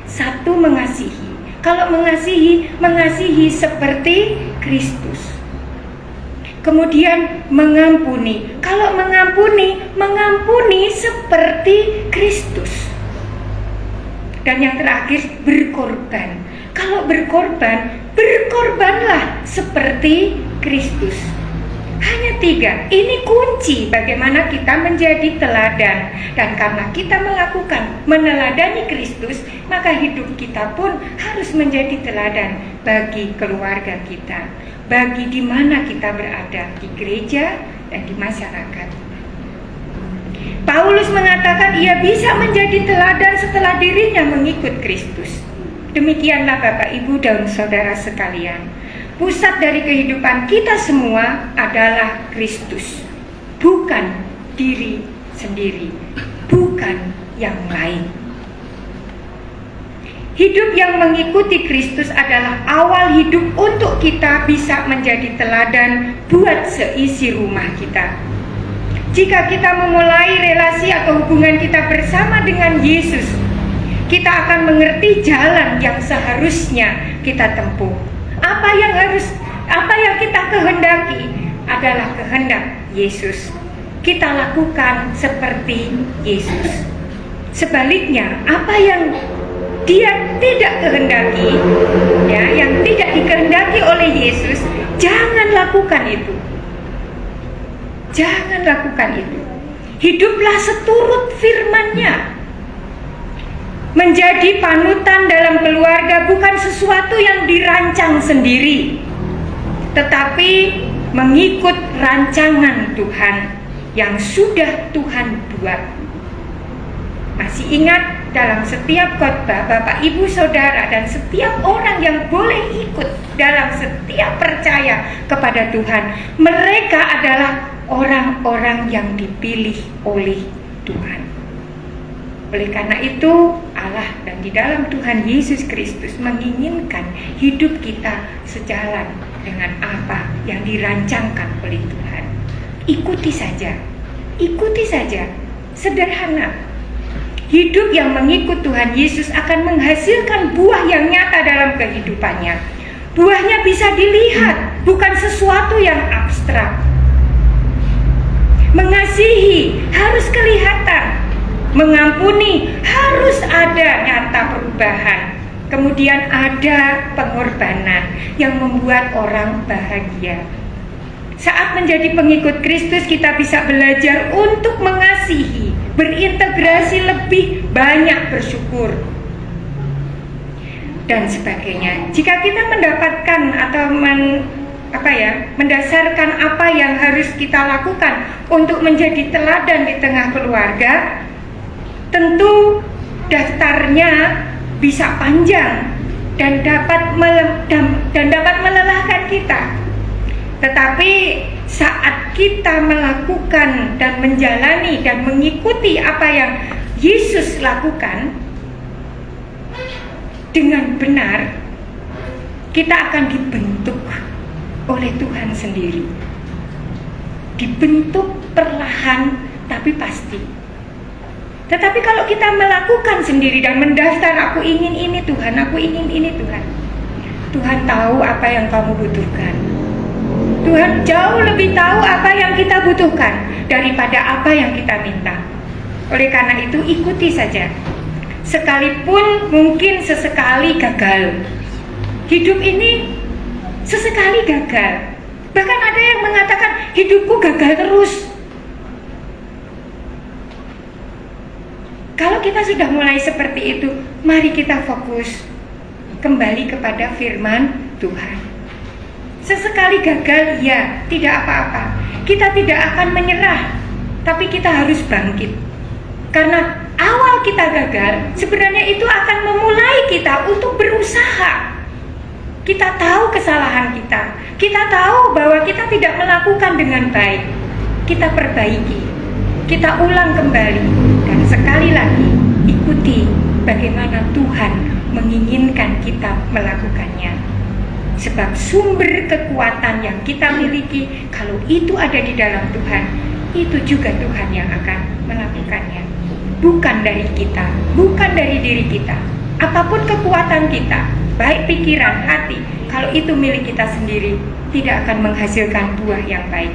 1, mengasihi. Kalau mengasihi seperti Kristus. Kemudian mengampuni. Kalau mengampuni seperti Kristus. Dan yang terakhir, berkorban. Kalau berkorban, berkorbanlah seperti Kristus. Hanya 3. Ini kunci bagaimana kita menjadi teladan. Dan karena kita meneladani Kristus, maka hidup kita pun harus menjadi teladan bagi keluarga kita, bagi di mana kita berada, di gereja dan di masyarakat. Paulus mengatakan ia bisa menjadi teladan setelah dirinya mengikut Kristus. Demikianlah Bapak, Ibu, dan saudara sekalian, pusat dari kehidupan kita semua adalah Kristus, bukan diri sendiri, bukan yang lain. Hidup yang mengikuti Kristus adalah awal hidup untuk kita bisa menjadi teladan buat seisi rumah kita. Jika kita memulai relasi atau hubungan kita bersama dengan Yesus, kita akan mengerti jalan yang seharusnya kita tempuh. Apa yang kita kehendaki adalah kehendak Yesus. Kita lakukan seperti Yesus. Sebaliknya, apa yang Dia tidak kehendaki, yang tidak dikehendaki oleh Yesus, jangan lakukan itu. Jangan lakukan itu. Hiduplah seturut firman-Nya. Menjadi panutan dalam keluarga bukan sesuatu yang dirancang sendiri, tetapi mengikut rancangan Tuhan yang sudah Tuhan buat. Masih ingat dalam setiap khotbah, Bapak, Ibu, Saudara, dan setiap orang yang boleh ikut dalam setiap percaya kepada Tuhan, mereka adalah orang-orang yang dipilih oleh Tuhan. Oleh karena itu, Allah dan di dalam Tuhan Yesus Kristus menginginkan hidup kita sejalan dengan apa yang dirancangkan oleh Tuhan. Ikuti saja, sederhana. Hidup yang mengikut Tuhan Yesus akan menghasilkan buah yang nyata dalam kehidupannya. Buahnya bisa dilihat, bukan sesuatu yang abstrak. Mengasihi harus kelihatan. Mengampuni harus ada nyata perubahan. Kemudian ada pengorbanan yang membuat orang bahagia. Saat menjadi pengikut Kristus, kita bisa belajar untuk mengasihi, berintegrasi lebih banyak, bersyukur, dan sebagainya. Jika kita mendapatkan atau mendasarkan apa yang harus kita lakukan untuk menjadi teladan di tengah keluarga, tentu daftarnya bisa panjang dan dapat melelahkan kita. Tetapi saat kita melakukan dan menjalani dan mengikuti apa yang Yesus lakukan dengan benar, kita akan dibentuk oleh Tuhan sendiri. Dibentuk perlahan tapi pasti. Tetapi kalau kita melakukan sendiri dan mendaftar, aku ingin ini Tuhan, aku ingin ini Tuhan, Tuhan tahu apa yang kamu butuhkan. Tuhan jauh lebih tahu apa yang kita butuhkan daripada apa yang kita minta. Oleh karena itu ikuti saja. Sekalipun mungkin sesekali gagal. Hidup ini sesekali gagal. Bahkan ada yang mengatakan hidupku gagal terus. Kalau kita sudah mulai seperti itu, mari kita fokus kembali kepada firman Tuhan. Sesekali gagal, ya, tidak apa-apa. Kita tidak akan menyerah, tapi kita harus bangkit. Karena awal kita gagal, sebenarnya itu akan memulai kita untuk berusaha. Kita tahu kesalahan kita. Kita tahu bahwa kita tidak melakukan dengan baik. Kita perbaiki. Kita ulang kembali. Dan sekali lagi, ikuti bagaimana Tuhan menginginkan kita melakukannya. Sebab sumber kekuatan yang kita miliki, kalau itu ada di dalam Tuhan, itu juga Tuhan yang akan melakukannya. Bukan dari kita, bukan dari diri kita. Apapun kekuatan kita, baik pikiran, hati, kalau itu milik kita sendiri, tidak akan menghasilkan buah yang baik.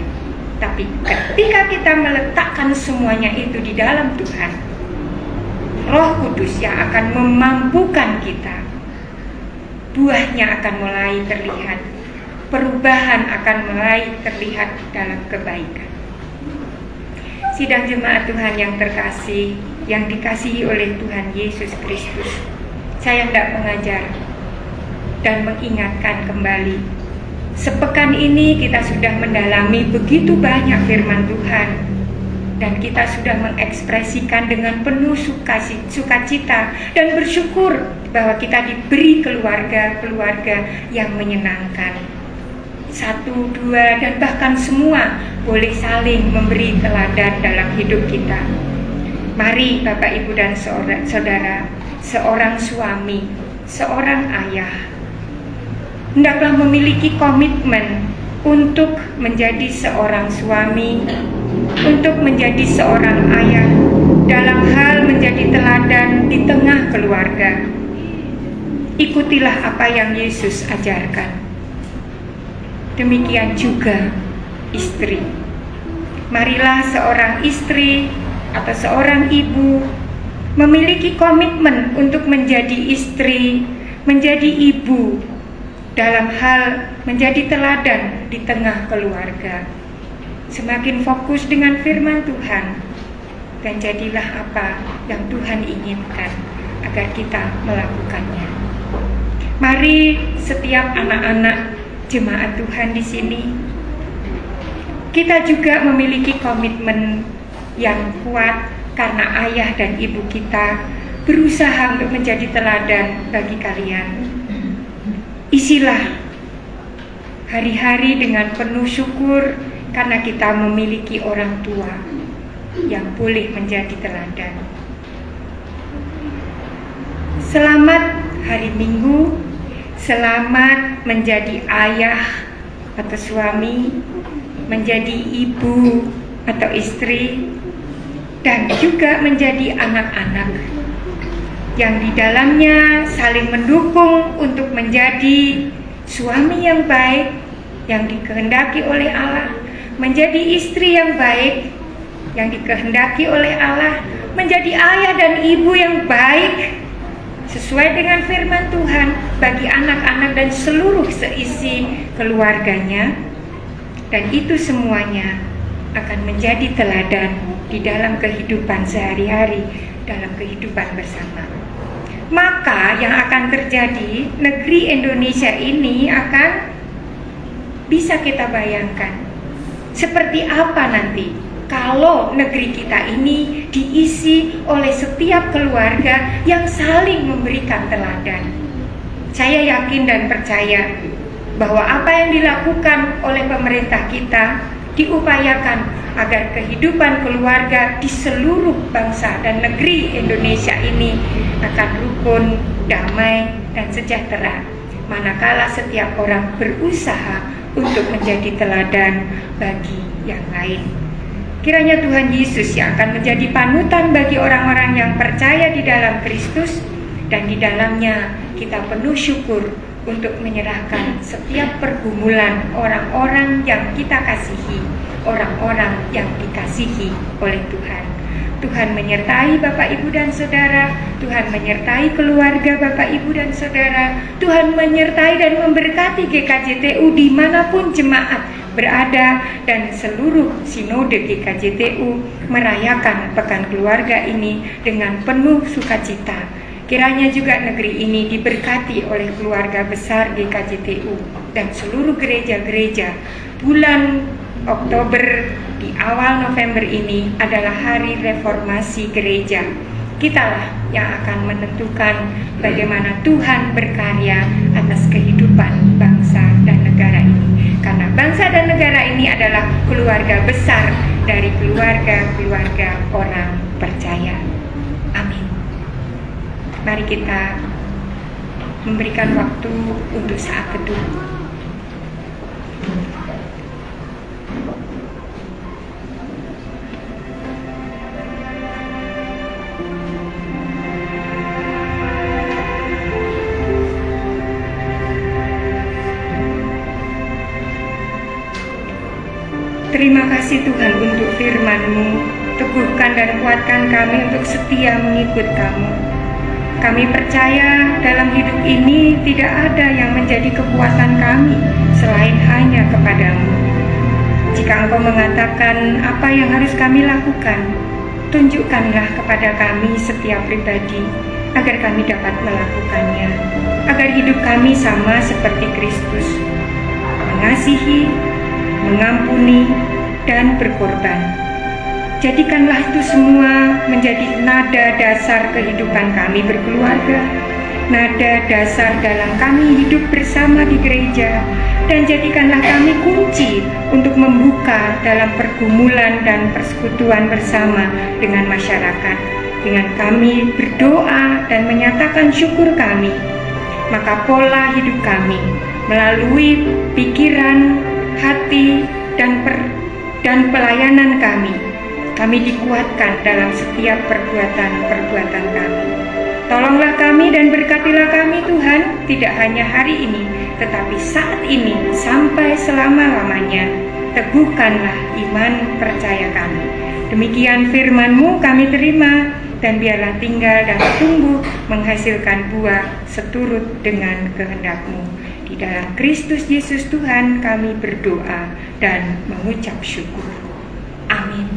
Tapi ketika kita meletakkan semuanya itu di dalam Tuhan, Roh Kudus yang akan memampukan kita, buahnya akan mulai terlihat. Perubahan akan mulai terlihat dalam kebaikan. Sidang jemaat Tuhan yang terkasih, yang dikasihi oleh Tuhan Yesus Kristus, saya hendak mengajar dan mengingatkan kembali. Sepekan ini kita sudah mendalami begitu banyak firman Tuhan, dan kita sudah mengekspresikan dengan penuh sukacita dan bersyukur bahwa kita diberi keluarga-keluarga yang menyenangkan. 1, 2, dan bahkan semua boleh saling memberi teladan dalam hidup kita. Mari Bapak Ibu dan Saudara, seorang suami, seorang ayah, hendaklah memiliki komitmen untuk menjadi seorang suami, untuk menjadi seorang ayah, dalam hal menjadi teladan di tengah keluarga. Ikutilah apa yang Yesus ajarkan. Demikian juga istri. Marilah seorang istri atau seorang ibu memiliki komitmen untuk menjadi istri, menjadi ibu, dalam hal menjadi teladan di tengah keluarga. Semakin fokus dengan firman Tuhan, dan jadilah apa yang Tuhan inginkan agar kita melakukannya. Mari setiap anak-anak jemaat Tuhan di sini, kita juga memiliki komitmen yang kuat karena ayah dan ibu kita berusaha untuk menjadi teladan bagi kalian. Isilah hari-hari dengan penuh syukur karena kita memiliki orang tua yang boleh menjadi teladan. Selamat hari Minggu, selamat menjadi ayah atau suami, menjadi ibu atau istri, dan juga menjadi anak-anak yang di dalamnya saling mendukung untuk menjadi suami yang baik yang dikehendaki oleh Allah, menjadi istri yang baik yang dikehendaki oleh Allah, menjadi ayah dan ibu yang baik sesuai dengan firman Tuhan bagi anak-anak dan seluruh seisi keluarganya. Dan itu semuanya akan menjadi teladan di dalam kehidupan sehari-hari, dalam kehidupan bersama. Maka yang akan terjadi, negeri Indonesia ini akan bisa kita bayangkan seperti apa nanti kalau negeri kita ini diisi oleh setiap keluarga yang saling memberikan teladan. Saya yakin dan percaya bahwa apa yang dilakukan oleh pemerintah kita diupayakan agar kehidupan keluarga di seluruh bangsa dan negeri Indonesia ini akan rukun, damai, dan sejahtera, manakala setiap orang berusaha untuk menjadi teladan bagi yang lain. Kiranya Tuhan Yesus yang akan menjadi panutan bagi orang-orang yang percaya di dalam Kristus, dan di dalamnya kita penuh syukur untuk menyerahkan setiap pergumulan orang-orang yang kita kasihi, orang-orang yang dikasihi oleh Tuhan. Tuhan menyertai Bapak, Ibu, dan Saudara. Tuhan menyertai keluarga Bapak, Ibu, dan Saudara. Tuhan menyertai dan memberkati GKJTU dimanapun jemaat berada, dan seluruh sinode GKJTU merayakan Pekan Keluarga ini dengan penuh sukacita. Kiranya juga negeri ini diberkati oleh keluarga besar GKJTU dan seluruh gereja-gereja. Bulan Oktober di awal November ini adalah hari reformasi gereja. Kitalah yang akan menentukan bagaimana Tuhan berkarya atas kehidupan bangsa dan negara ini. Karena bangsa dan negara ini adalah keluarga besar dari keluarga-keluarga orang percaya. Amin. Mari kita memberikan waktu untuk saat teduh. Terima kasih Tuhan untuk firman-Mu. Teguhkan dan kuatkan kami untuk setia mengikut Kamu. Kami percaya dalam hidup ini tidak ada yang menjadi kepuasan kami selain hanya kepada-Mu. Jika Engkau mengatakan apa yang harus kami lakukan, tunjukkanlah kepada kami setiap pribadi agar kami dapat melakukannya, agar hidup kami sama seperti Kristus, mengasihi, mengampuni, dan berkorban. Jadikanlah itu semua menjadi nada dasar kehidupan kami berkeluarga, nada dasar dalam kami hidup bersama di gereja, dan jadikanlah kami kunci untuk membuka dalam pergumulan dan persekutuan bersama dengan masyarakat. Dengan kami berdoa dan menyatakan syukur kami, maka pola hidup kami melalui pikiran, hati, dan pelayanan kami dikuatkan dalam setiap perbuatan-perbuatan kami. Tolonglah kami dan berkatilah kami Tuhan, tidak hanya hari ini, tetapi saat ini sampai selama-lamanya. Teguhkanlah iman percaya kami. Demikian firman-Mu kami terima, dan biarlah tinggal dan tumbuh menghasilkan buah seturut dengan kehendak-Mu. Di dalam Kristus Yesus Tuhan kami berdoa dan mengucap syukur. Amin.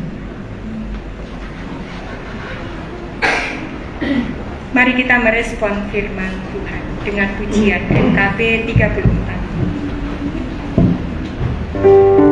Mari kita merespon firman Tuhan dengan pujian NKB 34. Kita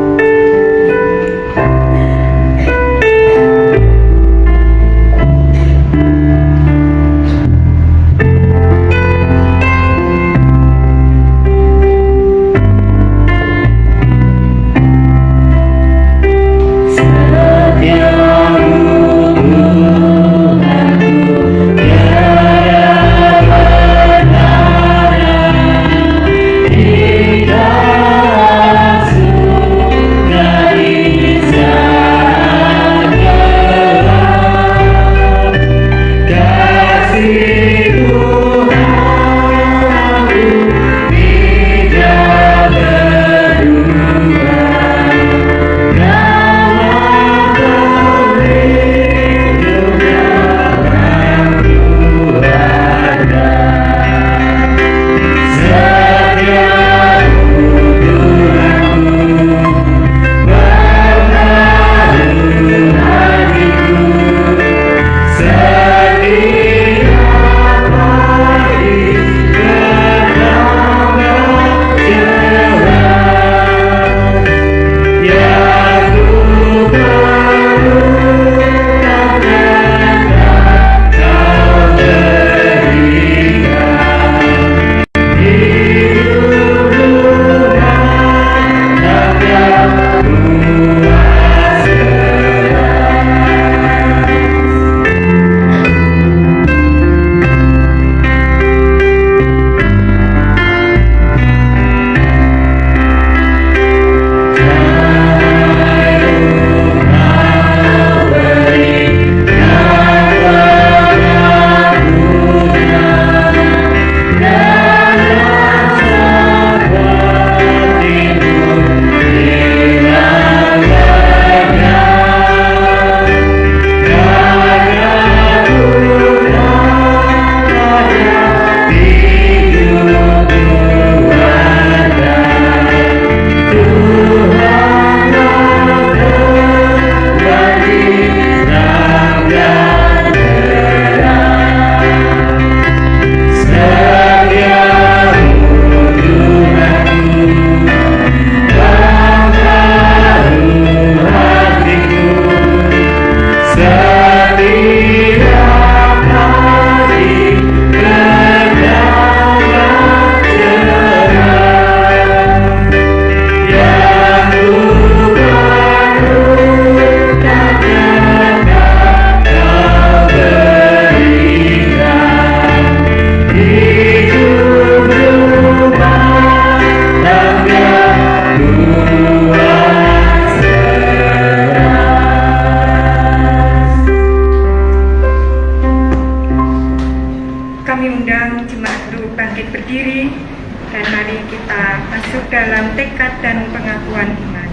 mari kita masuk dalam tekad dan pengakuan iman.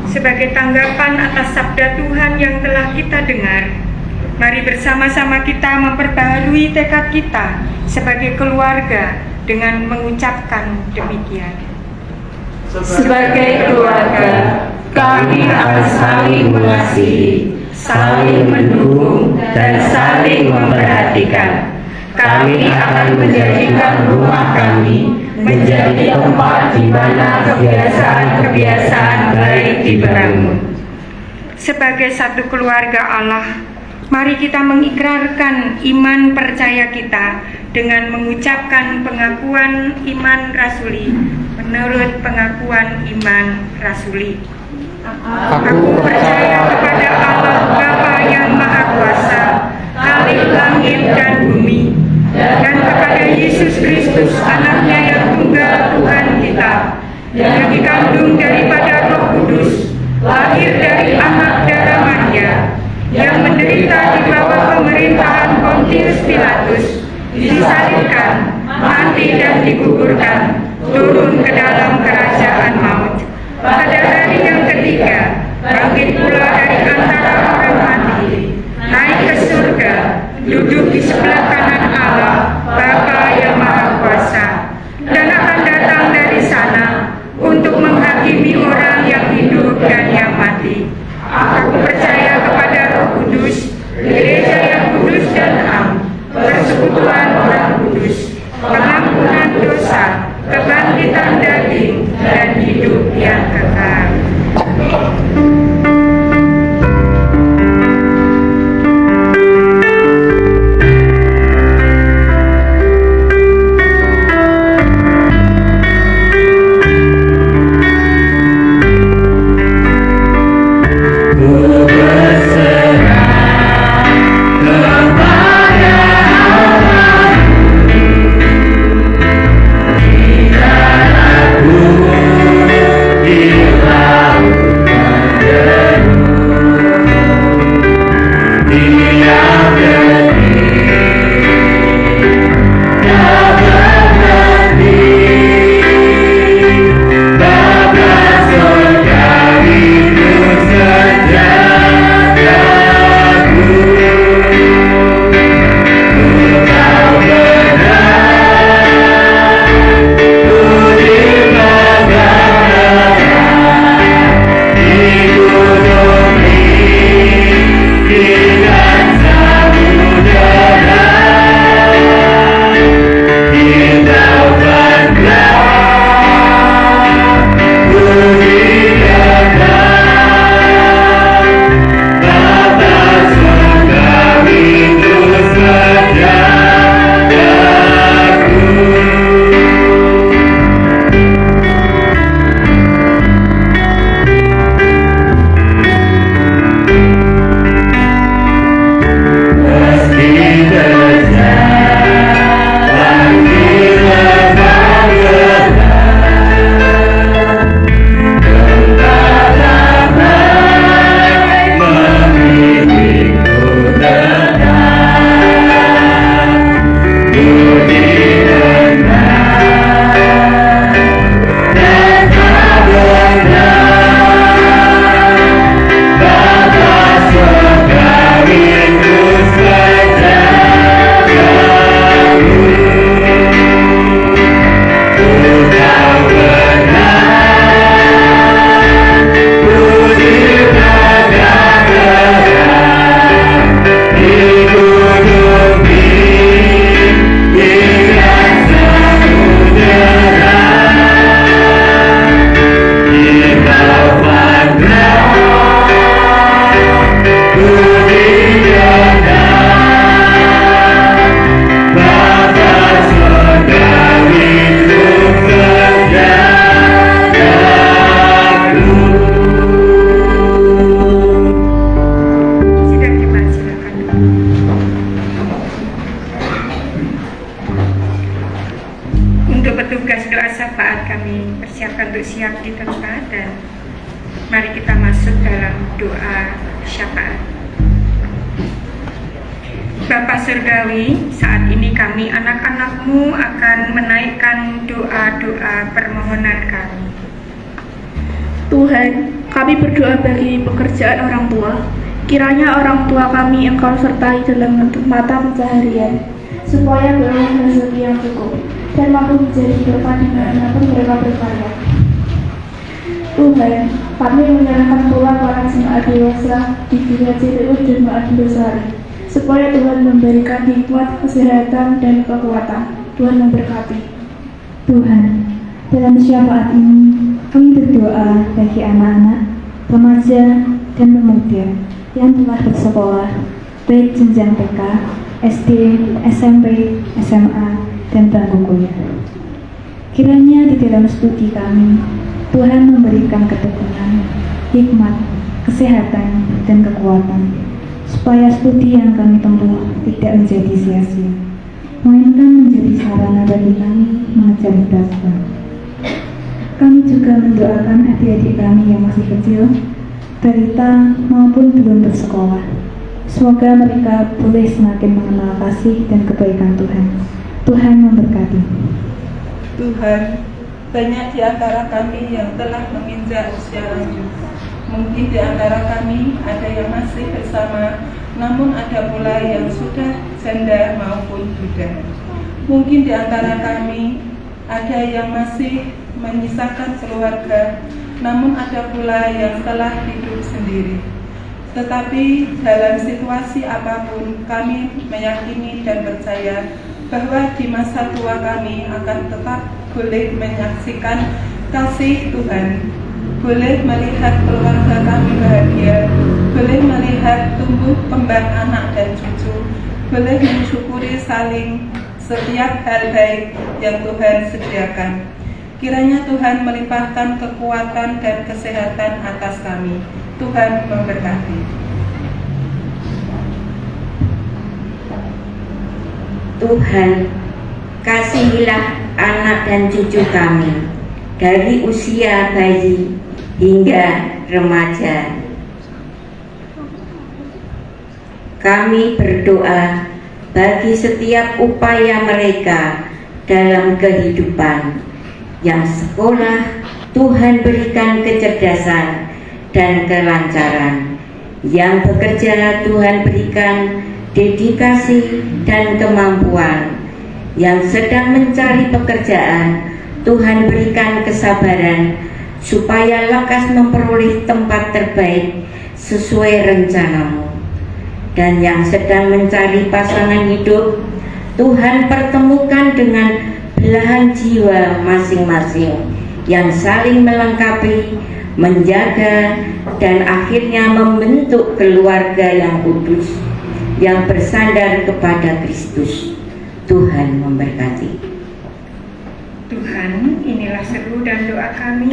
Sebagai tanggapan atas sabda Tuhan yang telah kita dengar, mari bersama-sama kita memperbaharui tekad kita sebagai keluarga dengan mengucapkan demikian. Sebagai keluarga, kami akan saling mengasihi, saling mendukung, dan saling memperhatikan. Kami akan menjadikan rumah kami menjadi tempat di mana kebiasaan-kebiasaan baik dibangun. Sebagai satu keluarga Allah, mari kita mengikrarkan iman percaya kita dengan mengucapkan pengakuan iman rasuli menurut pengakuan iman rasuli. Aku percaya kepada Allah Bapa yang Maha Kuasa, Khalik langit dan bumi, dan kepada Yesus Kristus, anaknya yang tunggal Tuhan kita, yang dikandung daripada Roh Kudus, lahir dari anak darah Maria, yang menderita di bawah pemerintahan Pontius Pilatus, disalibkan, mati dan dikuburkan, turun ke dalam kerajaan maut. Pada hari yang ketiga, bangkit pula dari antara orang mati, naik ke surga, duduk di sebelah kanan Allah, Bapa yang Maha Kuasa, dan akan datang dari sana untuk menghakimi orang yang hidup dan yang mati. Aku percaya kepada Roh Kudus, gereja yang kudus dan am, persekutuan orang kudus, pengampunan dosa, kebangkitan daging, dan hidup yang kekal. siap di tempat dan mari kita masuk dalam doa syafaat. Bapa Surgawi, saat ini kami anak-anak-Mu akan menaikkan doa-doa permohonan kami. Tuhan, kami berdoa bagi pekerjaan orang tua. Kiranya orang tua kami Engkau sertai dalam mata pencaharian, supaya beroleh rezeki yang cukup dan mampu menjadi berkat di mana pun mereka berkarya. Tuhan, kami menyerahkan pula para jemaat dewasa di GKJTU Jemaat Indosari, supaya Tuhan memberikan hikmat, kesehatan, dan kekuatan. Tuhan memberkati. Tuhan, dalam syafaat ini kami berdoa bagi anak-anak, remaja, dan pemuda yang telah bersekolah, baik jenjang TK, SD, SMP, SMA, dan bangku kuliah. Kiranya di dalam studi kami, Tuhan memberikan ketekunan, hikmat, kesehatan, dan kekuatan, supaya studi yang kami tempuh tidak menjadi sia-sia, melainkan menjadi sarana bagi kami mengejar cita-cita. Kami juga mendoakan adik-adik kami yang masih kecil, balita maupun belum bersekolah. Semoga mereka boleh semakin mengenal kasih dan kebaikan Tuhan. Tuhan memberkati. Tuhan, banyak di antara kami yang telah menginjak usia lanjut. Mungkin di antara kami ada yang masih bersama, namun ada pula yang sudah janda maupun duda. Mungkin di antara kami ada yang masih menyisakan keluarga, namun ada pula yang telah hidup sendiri. Tetapi dalam situasi apapun, kami meyakini dan percaya bahwa di masa tua kami akan tetap boleh menyaksikan kasih Tuhan, boleh melihat keluarga kami bahagia, boleh melihat tumbuh kembang anak dan cucu, boleh mensyukuri saling setiap hal baik yang Tuhan sediakan. Kiranya Tuhan melimpahkan kekuatan dan kesehatan atas kami. Tuhan memberkati. Tuhan, kasihilah anak dan cucu kami dari usia bayi hingga remaja. Kami berdoa bagi setiap upaya mereka dalam kehidupan. Yang sekolah, Tuhan berikan kecerdasan dan kelancaran. Yang bekerja, Tuhan berikan dedikasi dan kemampuan. Yang sedang mencari pekerjaan, Tuhan berikan kesabaran supaya lekas memperoleh tempat terbaik sesuai rencana-Mu. Dan yang sedang mencari pasangan hidup, Tuhan pertemukan dengan belahan jiwa masing-masing yang saling melengkapi, menjaga, dan akhirnya membentuk keluarga yang kudus yang bersandar kepada Kristus. Tuhan memberkati. Tuhan, inilah seru dan doa kami,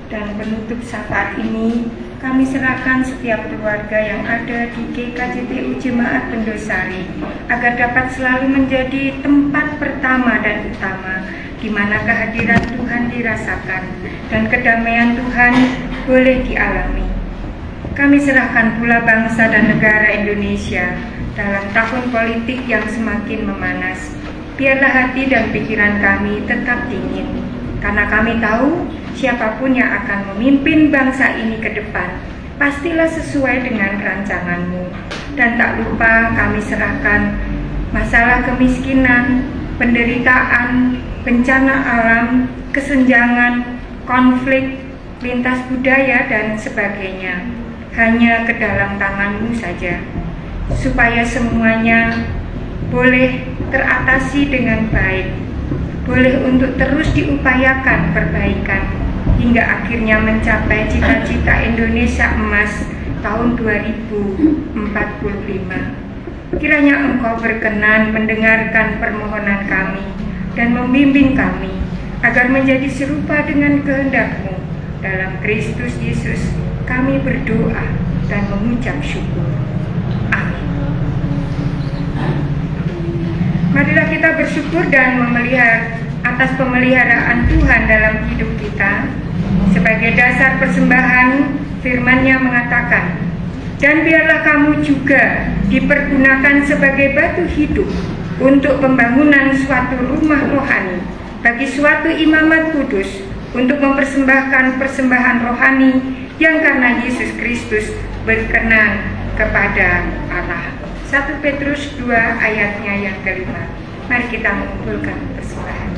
dan penutup syafaat ini kami serahkan setiap keluarga yang ada di GKJTU Jemaat Pendosari agar dapat selalu menjadi tempat pertama dan utama di mana kehadiran Tuhan dirasakan dan kedamaian Tuhan boleh dialami. Kami serahkan pula bangsa dan negara Indonesia dalam tahun politik yang semakin memanas. Biarlah hati dan pikiran kami tetap dingin, karena kami tahu siapapun yang akan memimpin bangsa ini ke depan pastilah sesuai dengan rancangan-Mu. Dan tak lupa kami serahkan masalah kemiskinan, penderitaan, bencana alam, kesenjangan, konflik, lintas budaya, dan sebagainya hanya ke dalam tangan-Mu saja, supaya semuanya boleh teratasi dengan baik, boleh untuk terus diupayakan perbaikan hingga akhirnya mencapai cita-cita Indonesia Emas tahun 2045. Kiranya Engkau berkenan mendengarkan permohonan kami dan membimbing kami agar menjadi serupa dengan kehendak-Mu. Dalam Kristus Yesus kami berdoa dan mengucap syukur. Amin. Marilah kita bersyukur dan memelihara atas pemeliharaan Tuhan dalam hidup kita. Sebagai dasar persembahan, firman-Nya mengatakan, Dan biarlah kamu juga dipergunakan sebagai batu hidup untuk pembangunan suatu rumah rohani bagi suatu imamat kudus, untuk mempersembahkan persembahan rohani yang karena Yesus Kristus berkenan kepada Allah. 1 Petrus 2 ayatnya yang kelima. Mari kita mengumpulkan persembahan.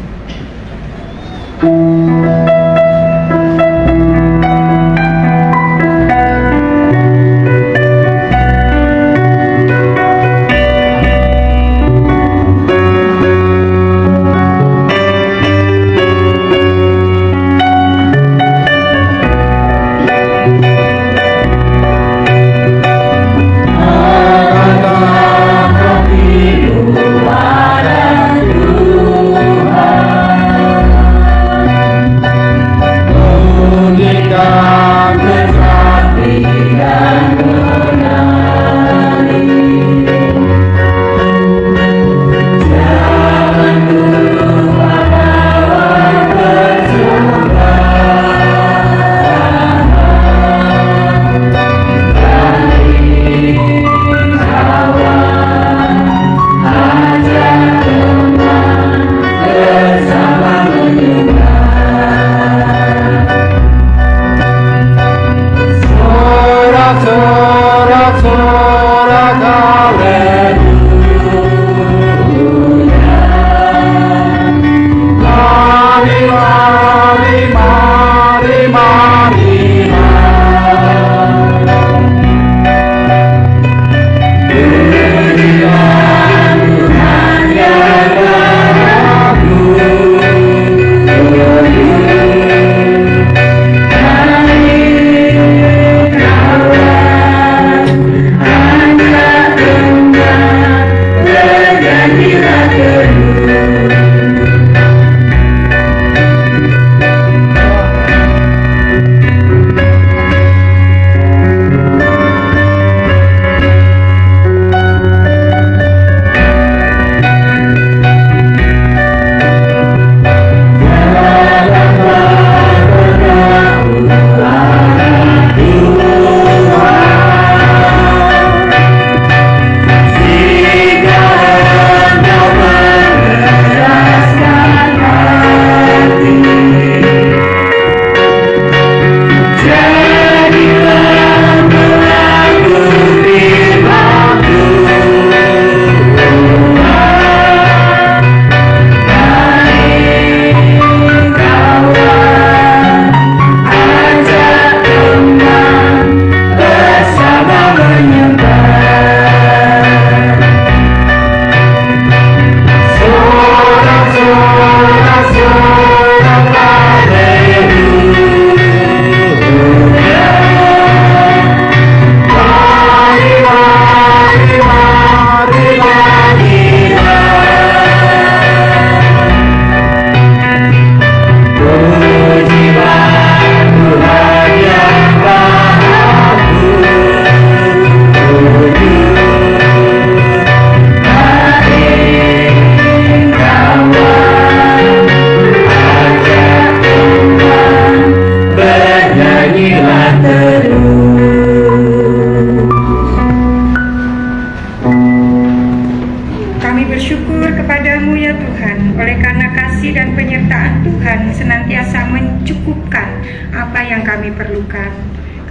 senantiasa mencukupkan apa yang kami perlukan.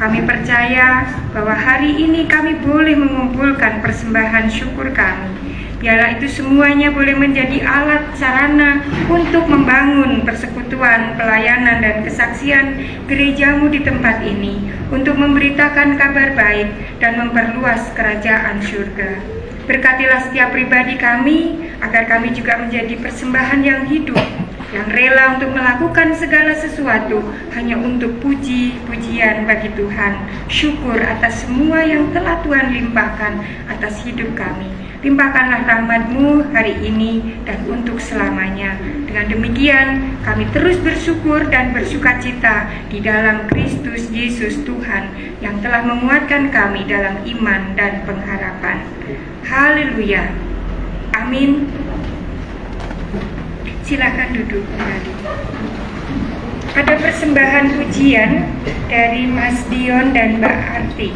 Kami percaya bahwa hari ini kami boleh mengumpulkan persembahan syukur kami. Biarlah itu semuanya boleh menjadi alat sarana untuk membangun persekutuan, pelayanan, dan kesaksian gerejamu di tempat ini, untuk memberitakan kabar baik dan memperluas kerajaan surga. Berkatilah setiap pribadi kami, agar kami juga menjadi persembahan yang hidup, yang rela untuk melakukan segala sesuatu hanya untuk puji-pujian bagi Tuhan. Syukur atas semua yang telah Tuhan limpahkan atas hidup kami. Limpahkanlah rahmat-Mu hari ini dan untuk selamanya. Dengan demikian, kami terus bersyukur dan bersukacita di dalam Kristus Yesus Tuhan yang telah menguatkan kami dalam iman dan pengharapan. Haleluya. Amin. Silakan duduk kembali. Ada persembahan pujian dari Mas Dion dan Mbak Arti.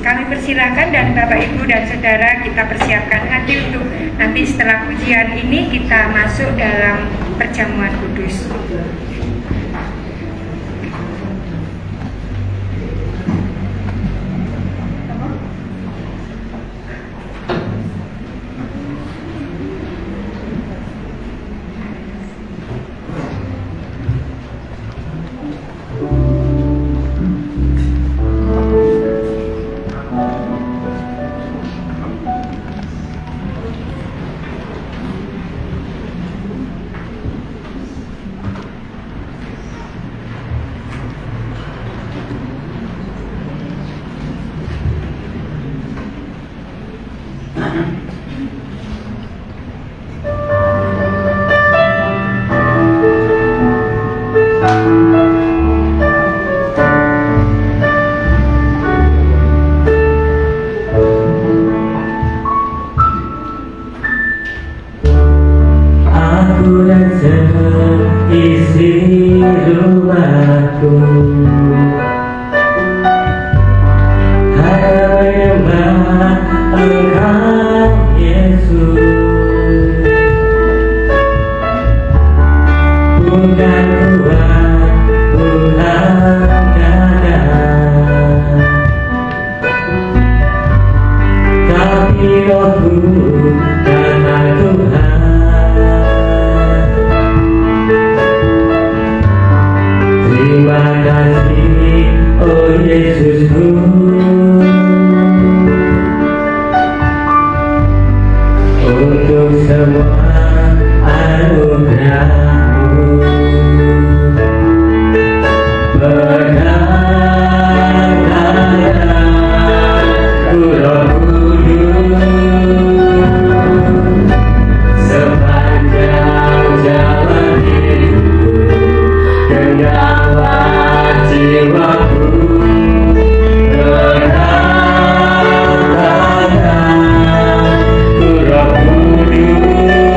Kami persilakan dan Bapak Ibu dan Saudara kita persiapkan hati untuk nanti setelah pujian ini kita masuk dalam perjamuan kudus. Aku dan seisi rumahku hanya menyembah Engkau Yesus, bukan kuat, bukan gagah, tapi Rohku karena Tuhan. Terima kasih, oh Yesusku, untuk semua anugerah-Mu. Berkataku Roh Kudus, sepanjang jalan hidupku, kendala jiwaku. Berkataku Roh Kudus,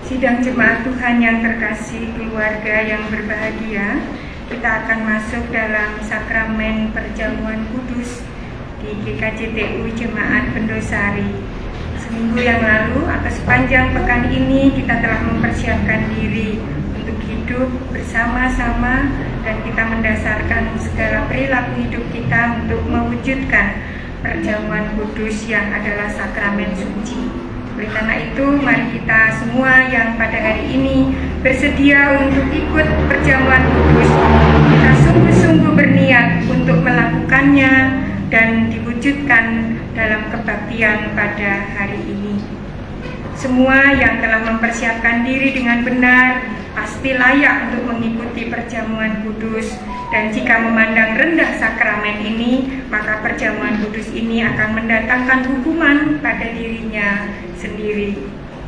Sidang jemaat Tuhan yang terkasih, keluarga yang berbahagia, kita akan masuk dalam sakramen perjamuan kudus di GKJTU Jemaat Pendosari. Seminggu yang lalu atau sepanjang pekan ini kita telah mempersiapkan diri untuk hidup bersama-sama dan kita mendasarkan segala perilaku hidup kita untuk mewujudkan perjamuan kudus yang adalah sakramen suci. Oleh karena itu, mari kita semua yang pada hari ini bersedia untuk ikut perjamuan kudus, kita sungguh-sungguh berniat untuk melakukannya dan diwujudkan dalam kebaktian pada hari ini. Semua yang telah mempersiapkan diri dengan benar pasti layak untuk mengikuti perjamuan kudus, dan jika memandang rendah sakramen ini, maka perjamuan kudus ini akan mendatangkan hukuman pada dirinya sendiri.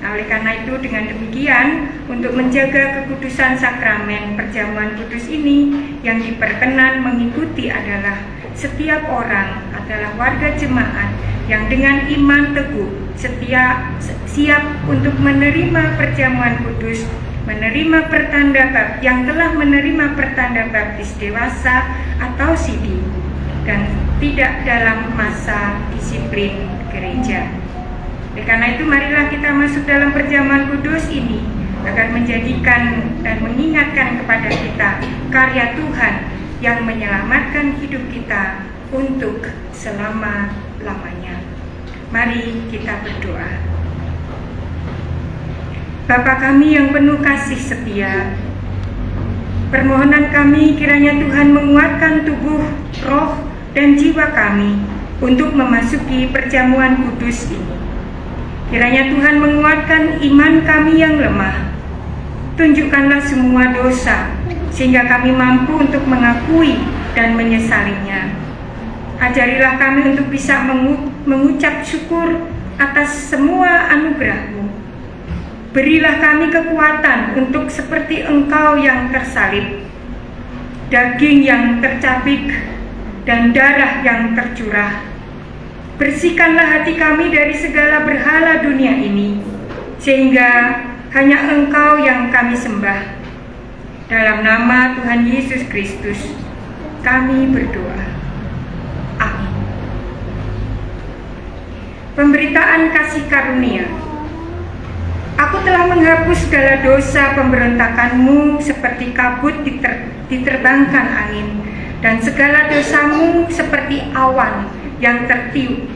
Nah, oleh karena itu, dengan demikian, untuk menjaga kekudusan sakramen perjamuan kudus ini, yang diperkenan mengikuti adalah setiap orang adalah warga jemaat yang dengan iman teguh siap untuk menerima perjamuan kudus, menerima pertanda baptis yang telah menerima pertanda baptis dewasa atau sidi, dan tidak dalam masa disiplin gereja. Oleh karena itu, marilah kita masuk dalam perjamuan kudus ini agar menjadikan dan mengingatkan kepada kita karya Tuhan yang menyelamatkan hidup kita untuk selama-lamanya. Mari kita berdoa. Bapa kami yang penuh kasih setia, permohonan kami kiranya Tuhan menguatkan tubuh, roh, dan jiwa kami untuk memasuki perjamuan kudus ini. Kiranya Tuhan menguatkan iman kami yang lemah. Tunjukkanlah semua dosa, sehingga kami mampu untuk mengakui dan menyesalinya. Ajarilah kami untuk bisa mengucap syukur atas semua anugerah-Mu. Berilah kami kekuatan untuk seperti Engkau yang tersalib, daging yang tercabik, dan darah yang tercurah. Bersihkanlah hati kami dari segala berhala dunia ini, sehingga hanya Engkau yang kami sembah. Dalam nama Tuhan Yesus Kristus, kami berdoa. Amin. Pemberitaan kasih karunia. Aku telah menghapus segala dosa pemberontakanmu seperti kabut diterbangkan angin, dan segala dosamu seperti awan yang tertiup.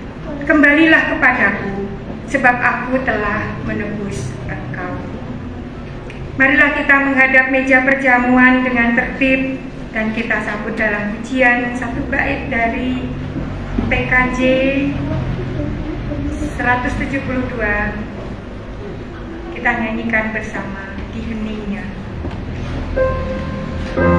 Kembalilah kepadaku, sebab aku telah menebus engkau. Marilah kita menghadap meja perjamuan dengan tertib, dan kita sambut dalam pujian satu bait dari PKJ 172. Kita nyanyikan bersama di heningnya. Kami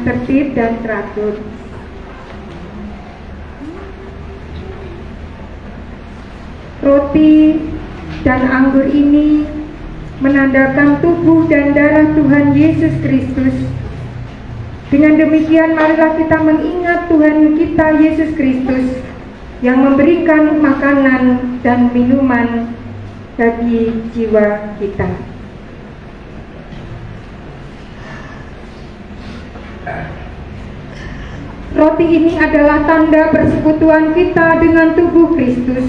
dengan tertib dan teratur. Roti dan anggur ini menandakan tubuh dan darah Tuhan Yesus Kristus. Dengan demikian marilah kita mengingat Tuhan kita Yesus Kristus yang memberikan makanan dan minuman bagi jiwa kita. Roti ini adalah tanda persekutuan kita dengan tubuh Kristus.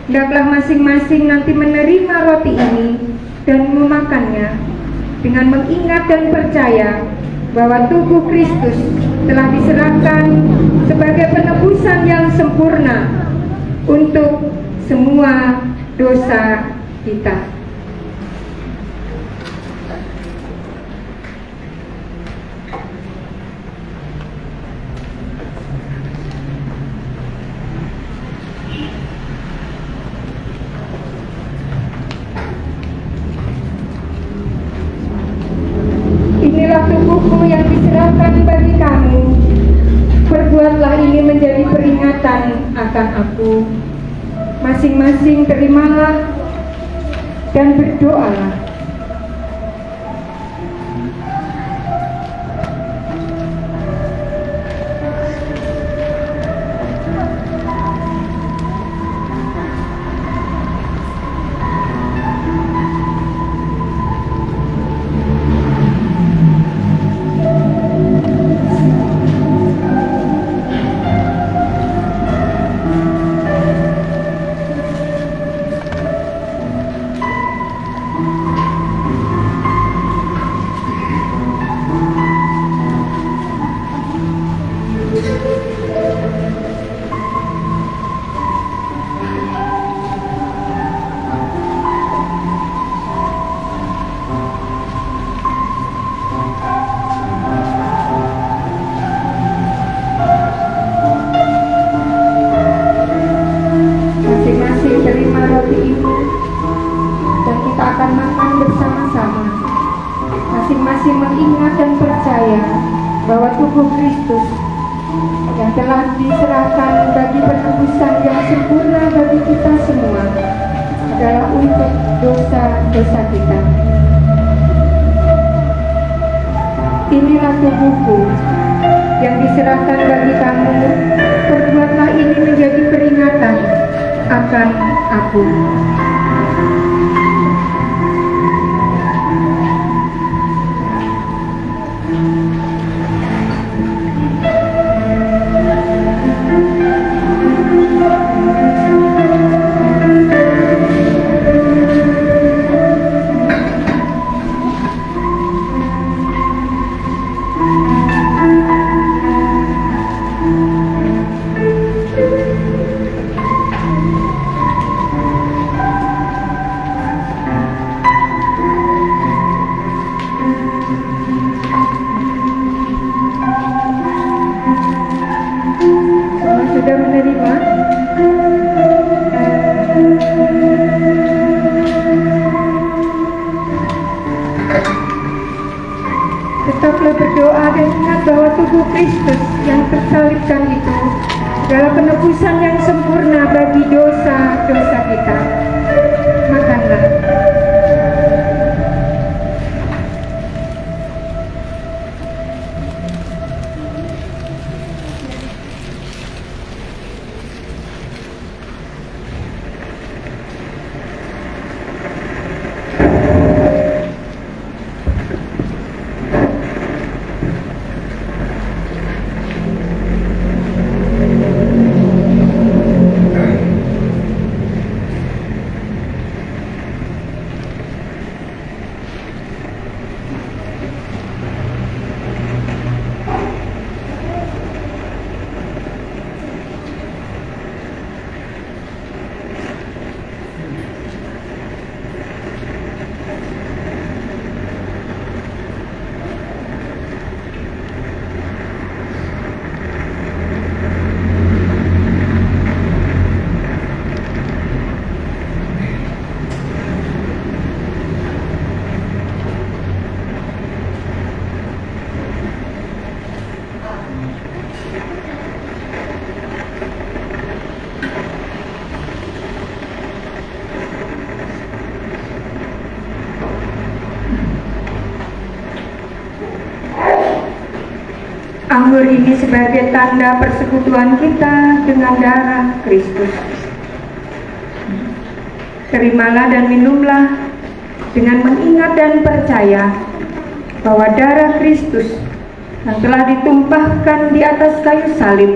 Hendaklah masing-masing nanti menerima roti ini dan memakannya dengan mengingat dan percaya bahwa tubuh Kristus telah diserahkan sebagai penebusan yang sempurna untuk semua dosa kita. Inilah tubuhku yang diserahkan bagi kamu. Perbuatlah ini menjadi peringatan akan aku. Masing-masing terimalah dan berdoalah. Masing-masing terima roti ini dan kita akan makan bersama-sama. Masing-masing mengingat dan percaya bahwa tubuh Kristus yang telah diserahkan bagi penebusan yang sempurna bagi kita semua adalah untuk dosa-dosa kita. Inilah tubuhku yang diserahkan bagi kamu. Perbuatlah ini menjadi peringatan akan aku. Semua sudah menerima? Tetaplah berdoa dan ingat bahwa tubuh Kristus yang tersalibkan itu adalah penebusan yang sempurna bagi dosa-dosa kita. Makanlah. Anggur ini sebagai tanda persekutuan kita dengan darah Kristus. Terimalah dan minumlah dengan mengingat dan percaya bahwa darah Kristus yang telah ditumpahkan di atas kayu salib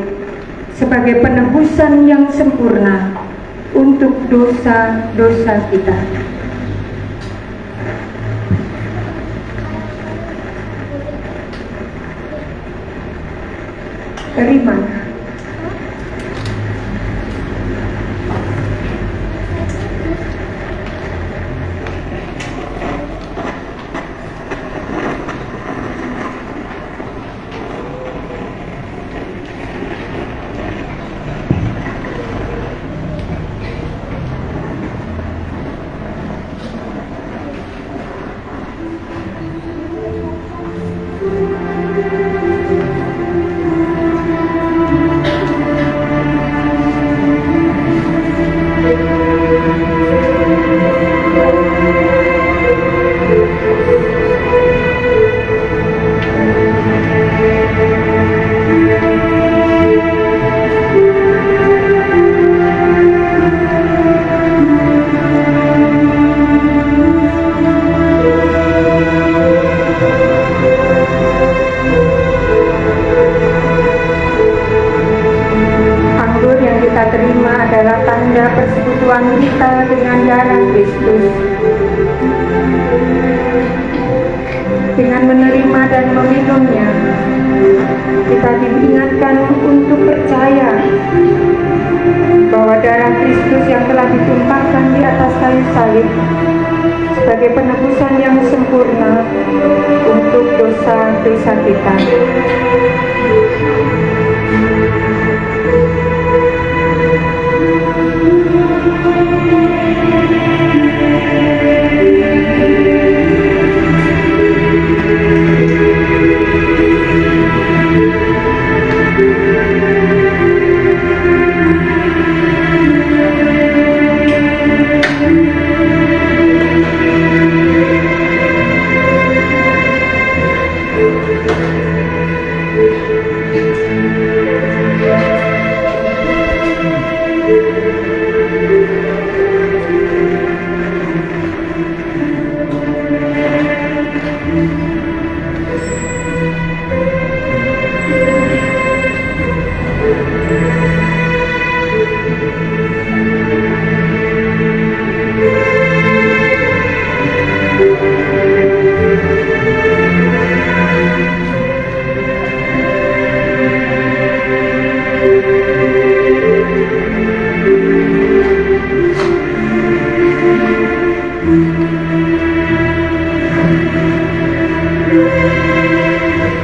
sebagai penebusan yang sempurna untuk dosa-dosa kita. Terima. persekutuan kita dengan darah Kristus. Dengan menerima dan meminumnya, kita diingatkan untuk percaya bahwa darah Kristus yang telah ditumpahkan di atas kayu salib sebagai penebusan yang sempurna untuk dosa-dosa kita.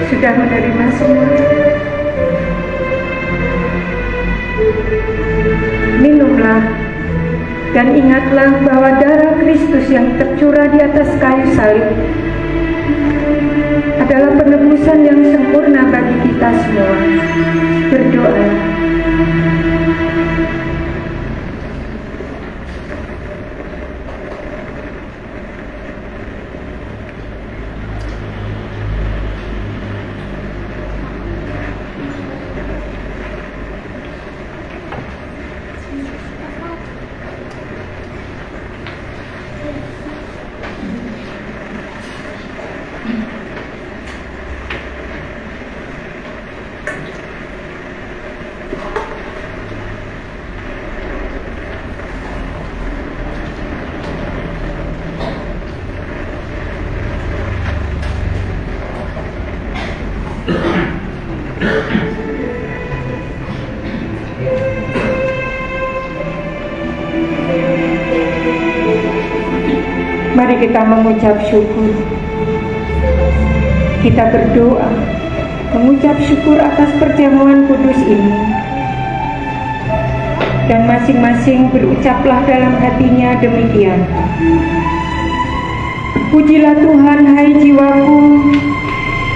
Sudah menerima semua? Minumlah dan ingatlah bahwa darah Kristus yang tercurah di atas kayu salib adalah penebusan yang sempurna bagi kita semua. Berdoa. Mari kita mengucap syukur. Kita berdoa, mengucap syukur atas perjamuan kudus ini. Dan masing-masing berucaplah dalam hatinya demikian. Pujilah Tuhan, hai jiwaku.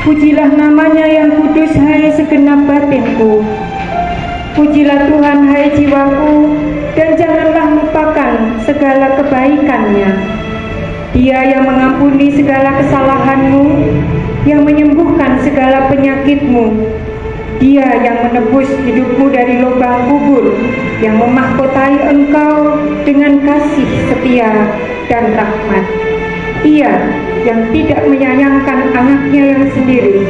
Pujilah namanya yang kudus, hai segenap batinku. Pujilah Tuhan hai jiwaku, dan janganlah lupakan segala kebaikan-Nya. Dia yang mengampuni segala kesalahanmu, yang menyembuhkan segala penyakitmu. Dia yang menebus hidupmu dari lubang kubur, yang memahkotai engkau dengan kasih setia dan rahmat. Ia yang tidak menyayangkan anaknya yang sendiri,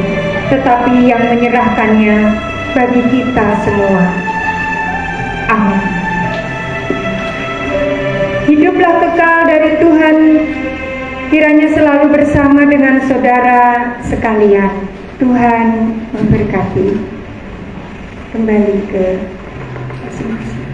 tetapi yang menyerahkannya bagi kita semua. Amin. Hiduplah kekal dari Tuhan, kiranya selalu bersama dengan saudara sekalian. Tuhan memberkati. Kembali ke masing-masing.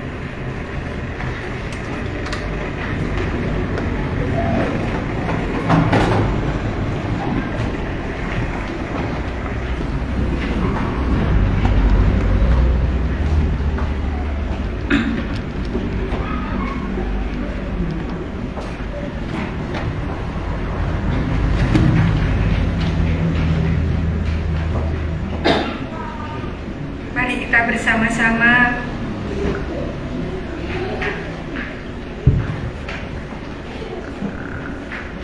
Kita bersama-sama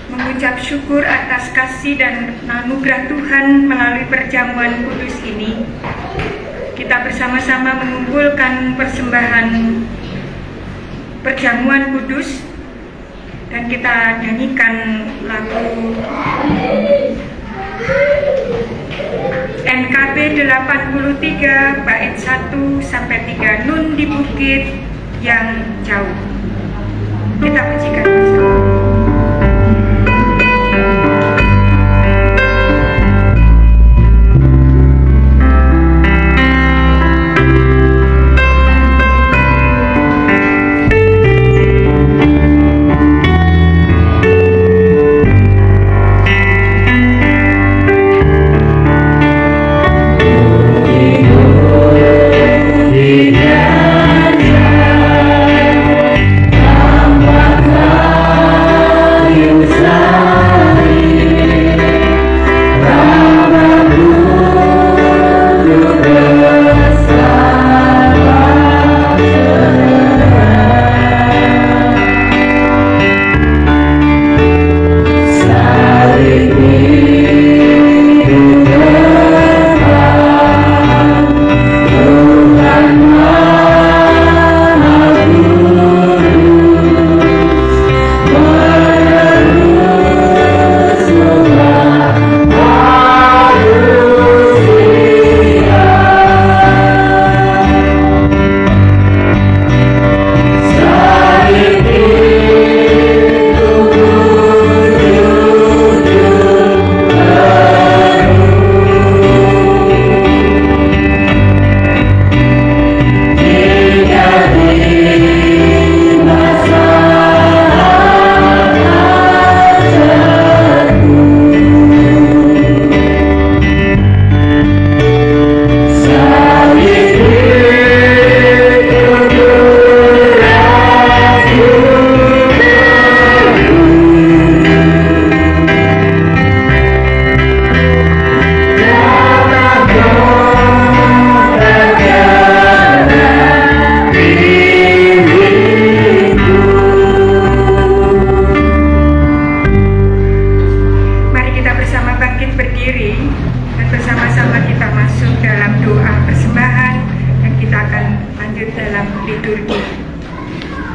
mengucap syukur atas kasih dan anugerah Tuhan melalui perjamuan kudus ini. Kita bersama-sama mengumpulkan persembahan perjamuan kudus dan kita nyanyikan lagu NKB 83 bait 1 sampai 3, Nun di Bukit yang Jauh. Kita pujikan bersama.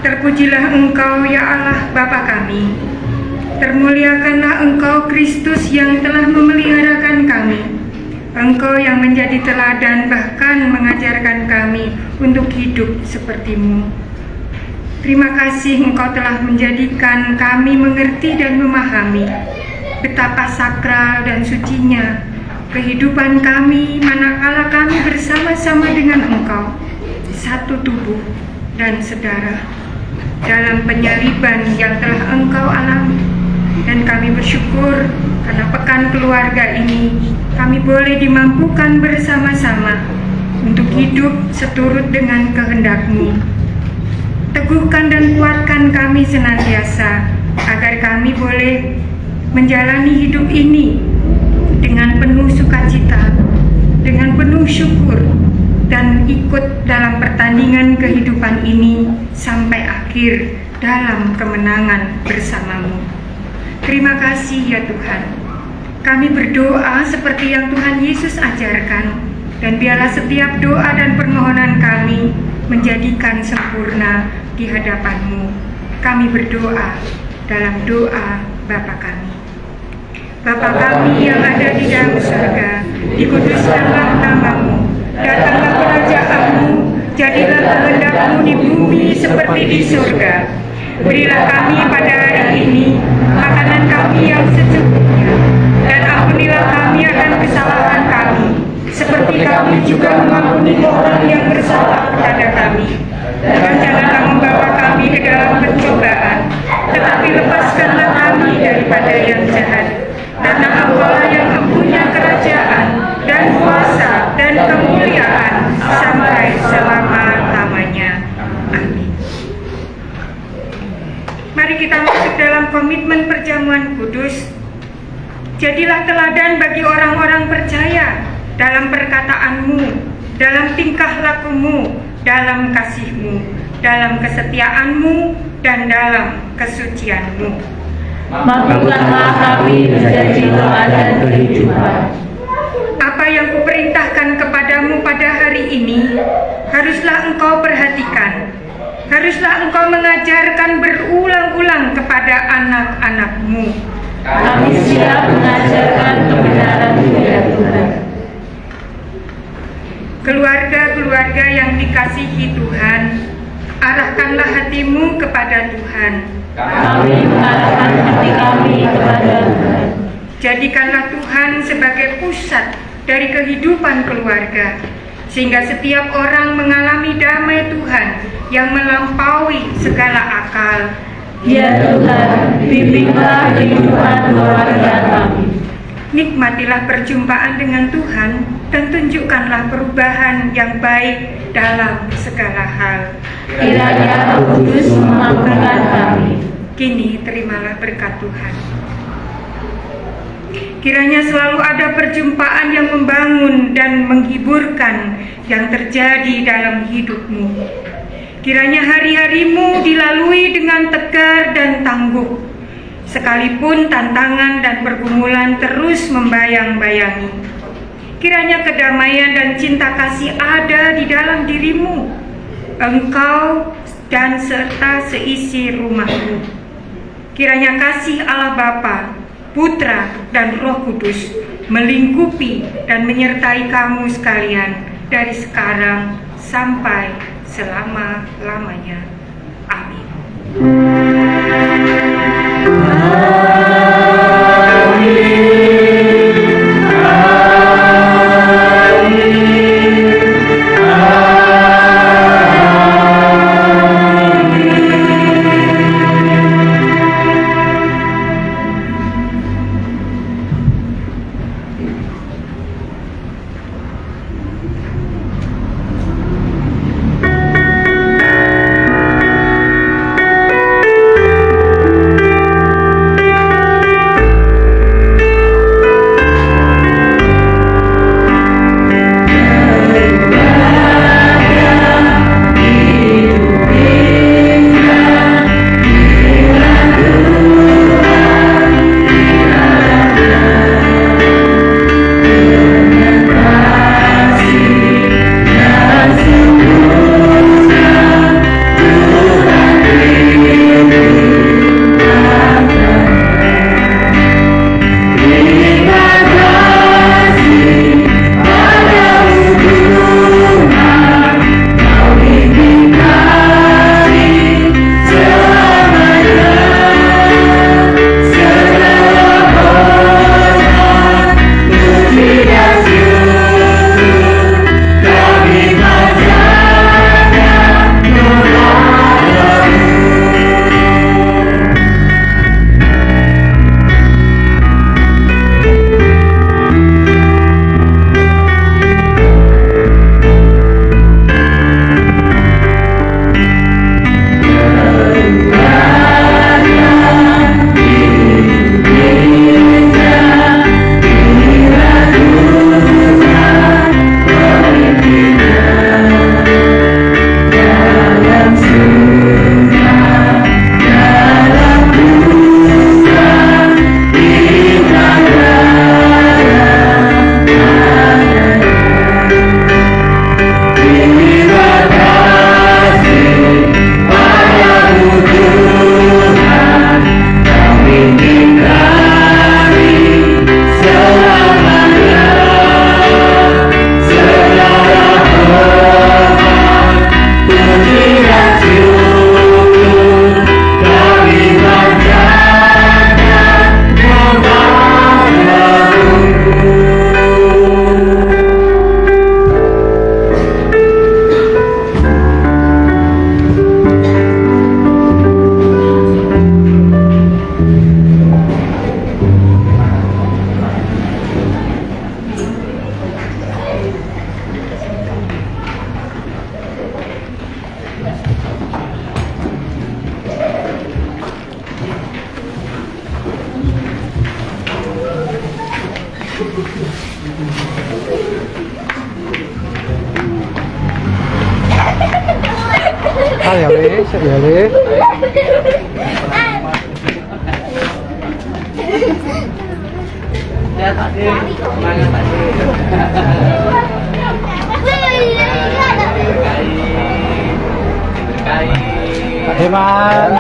Terpujilah Engkau ya Allah Bapa kami. Termuliakanlah Engkau Kristus yang telah memeliharakan kami. Engkau yang menjadi teladan bahkan mengajarkan kami untuk hidup seperti-Mu. Terima kasih Engkau telah menjadikan kami mengerti dan memahami betapa sakral dan sucinya kehidupan kami manakala kami bersama-sama dengan Engkau, satu tubuh dan sedarah, dalam penyaliban yang telah Engkau alami. Dan kami bersyukur karena pekan keluarga ini kami boleh dimampukan bersama-sama untuk hidup seturut dengan kehendak-Mu. Teguhkan dan kuatkan kami senantiasa agar kami boleh menjalani hidup ini dengan penuh sukacita, dengan penuh syukur, dan ikut dalam pertandingan kehidupan ini sampai akhir dalam kemenangan bersamamu. Terima kasih ya Tuhan. Kami berdoa seperti yang Tuhan Yesus ajarkan, dan biarlah setiap doa dan permohonan kami menjadikan sempurna di hadapan-Mu. Kami berdoa dalam doa Bapa kami. Bapa kami yang ada di dalam surga, dikuduskanlah nama-Mu. Datanglah kerajaan-Mu, jadilah kehendak-Mu di bumi seperti di surga. Berilah kami pada hari ini makanan kami yang secukupnya, dan ampunilah kami akan kesalahan kami, seperti kami juga mengampuni orang yang bersalah kepada kami. Dan janganlah membawa kami ke dalam pencobaan, tetapi lepaskanlah kami daripada yang jahat. Karena Engkau-lah yang mempunyai kerajaan dan kuasa dan kemuliaan sampai selama-lamanya. Amin. Mari kita masuk dalam komitmen perjamuan kudus. Jadilah teladan bagi orang-orang percaya dalam perkataanmu, dalam tingkah lakumu, dalam kasihmu, dalam kesetiaanmu, dan dalam kesucianmu. Mampukanlah kami menjadi teladan kehidupan. Apa yang kuperintahkan kepadamu pada hari ini, haruslah engkau perhatikan. Haruslah engkau mengajarkan berulang-ulang kepada anak-anakmu. Kami siap mengajarkan kebenaran-Mu ya Tuhan. Keluarga-keluarga yang dikasihi Tuhan, arahkanlah hatimu kepada Tuhan. Kami mengarahkan hati kami kepada Tuhan. Jadikanlah Tuhan sebagai pusat dari kehidupan keluarga, sehingga setiap orang mengalami damai Tuhan yang melampaui segala akal. Ya Tuhan, bimbinglah kehidupan keluarga kami. Nikmatilah perjumpaan dengan Tuhan dan tunjukkanlah perubahan yang baik dalam segala hal. Kiranya Roh Kudus memampukan kami. Kini terimalah berkat Tuhan. Kiranya selalu ada perjumpaan yang membangun dan menghiburkan yang terjadi dalam hidupmu. Kiranya hari-harimu dilalui dengan tegar dan tangguh, sekalipun tantangan dan pergumulan terus membayang-bayangi. Kiranya kedamaian dan cinta kasih ada di dalam dirimu, engkau dan serta seisi rumahmu. Kiranya kasih Allah Bapa, Putra, dan Roh Kudus melingkupi dan menyertai kamu sekalian dari sekarang sampai selama-lamanya. Amin. Sebentar ya, Le. Ya, Le. Pak Deman.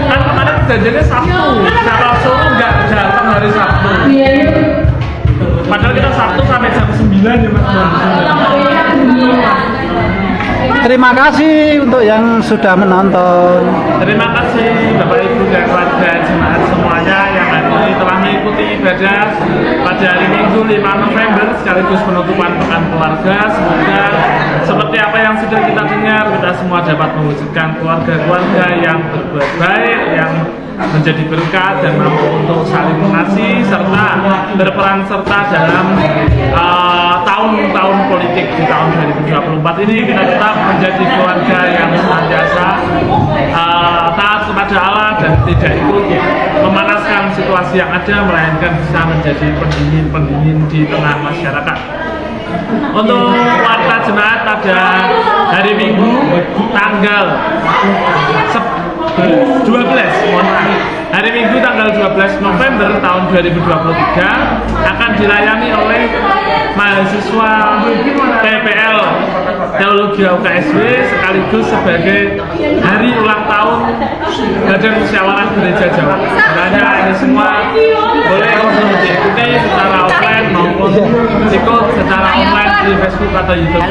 Selamat malam, janjinya Sabtu, cara Solo nggak datang hari Sabtu. Padahal kita Sabtu sampai jam 9 ya Mas. Terima kasih untuk yang sudah menonton. Terima kasih Bapak Ibu dan keluarga jemaat semuanya yang hari ini telah mengikuti ibadah pada hari Minggu 5 November sekaligus penutupan pekan keluarga. Semoga seperti apa yang sudah kita dengar, kita semua dapat mewujudkan keluarga-keluarga yang berbuat baik, yang menjadi berkat dan mampu untuk saling mengasihi serta berperan serta dalam tahun-tahun politik di tahun 2024 ini. Kita tetap menjadi keluarga yang senantiasa taat kepada Allah dan tidak ikut memanaskan situasi yang ada, melainkan bisa menjadi pendingin di tengah masyarakat. Untuk warga jemaat pada hari Minggu tanggal 12, mohon maaf, Hari Minggu tanggal 12 November tahun 2023 akan dilayani oleh mahasiswa PPL Teologi UKSW sekaligus sebagai hari ulang tahun Badan Musyawarah Gereja Jawa. Makanya ini semua boleh diikuti secara offline maupun ikut secara online di Facebook atau YouTube.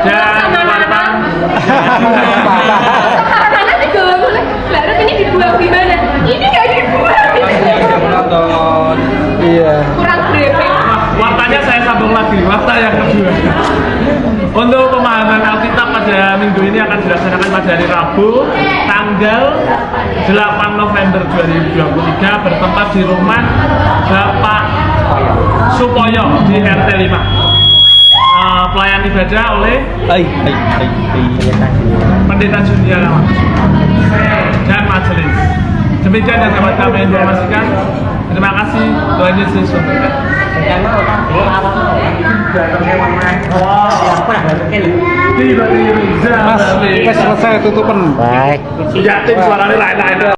Dan teman-teman, ini dibuang gimana? Ini nggak dibuang. Iya. Kurang grepe. Wartanya saya sambung lagi, warta yang kedua. Untuk pemahaman Alkitab pada minggu ini akan dilaksanakan pada hari Rabu, tanggal 8 November 2023 bertempat di rumah Bapak Supoyo di RT 5. Pelayan ibadah oleh Pendeta Junior dan majelis. Demikian yang dapat kami informasikan. Terima kasih, Tuhan Yesus memberkati. Mas, selesai tutupan. Baik. Yatim suaranya lain-lain.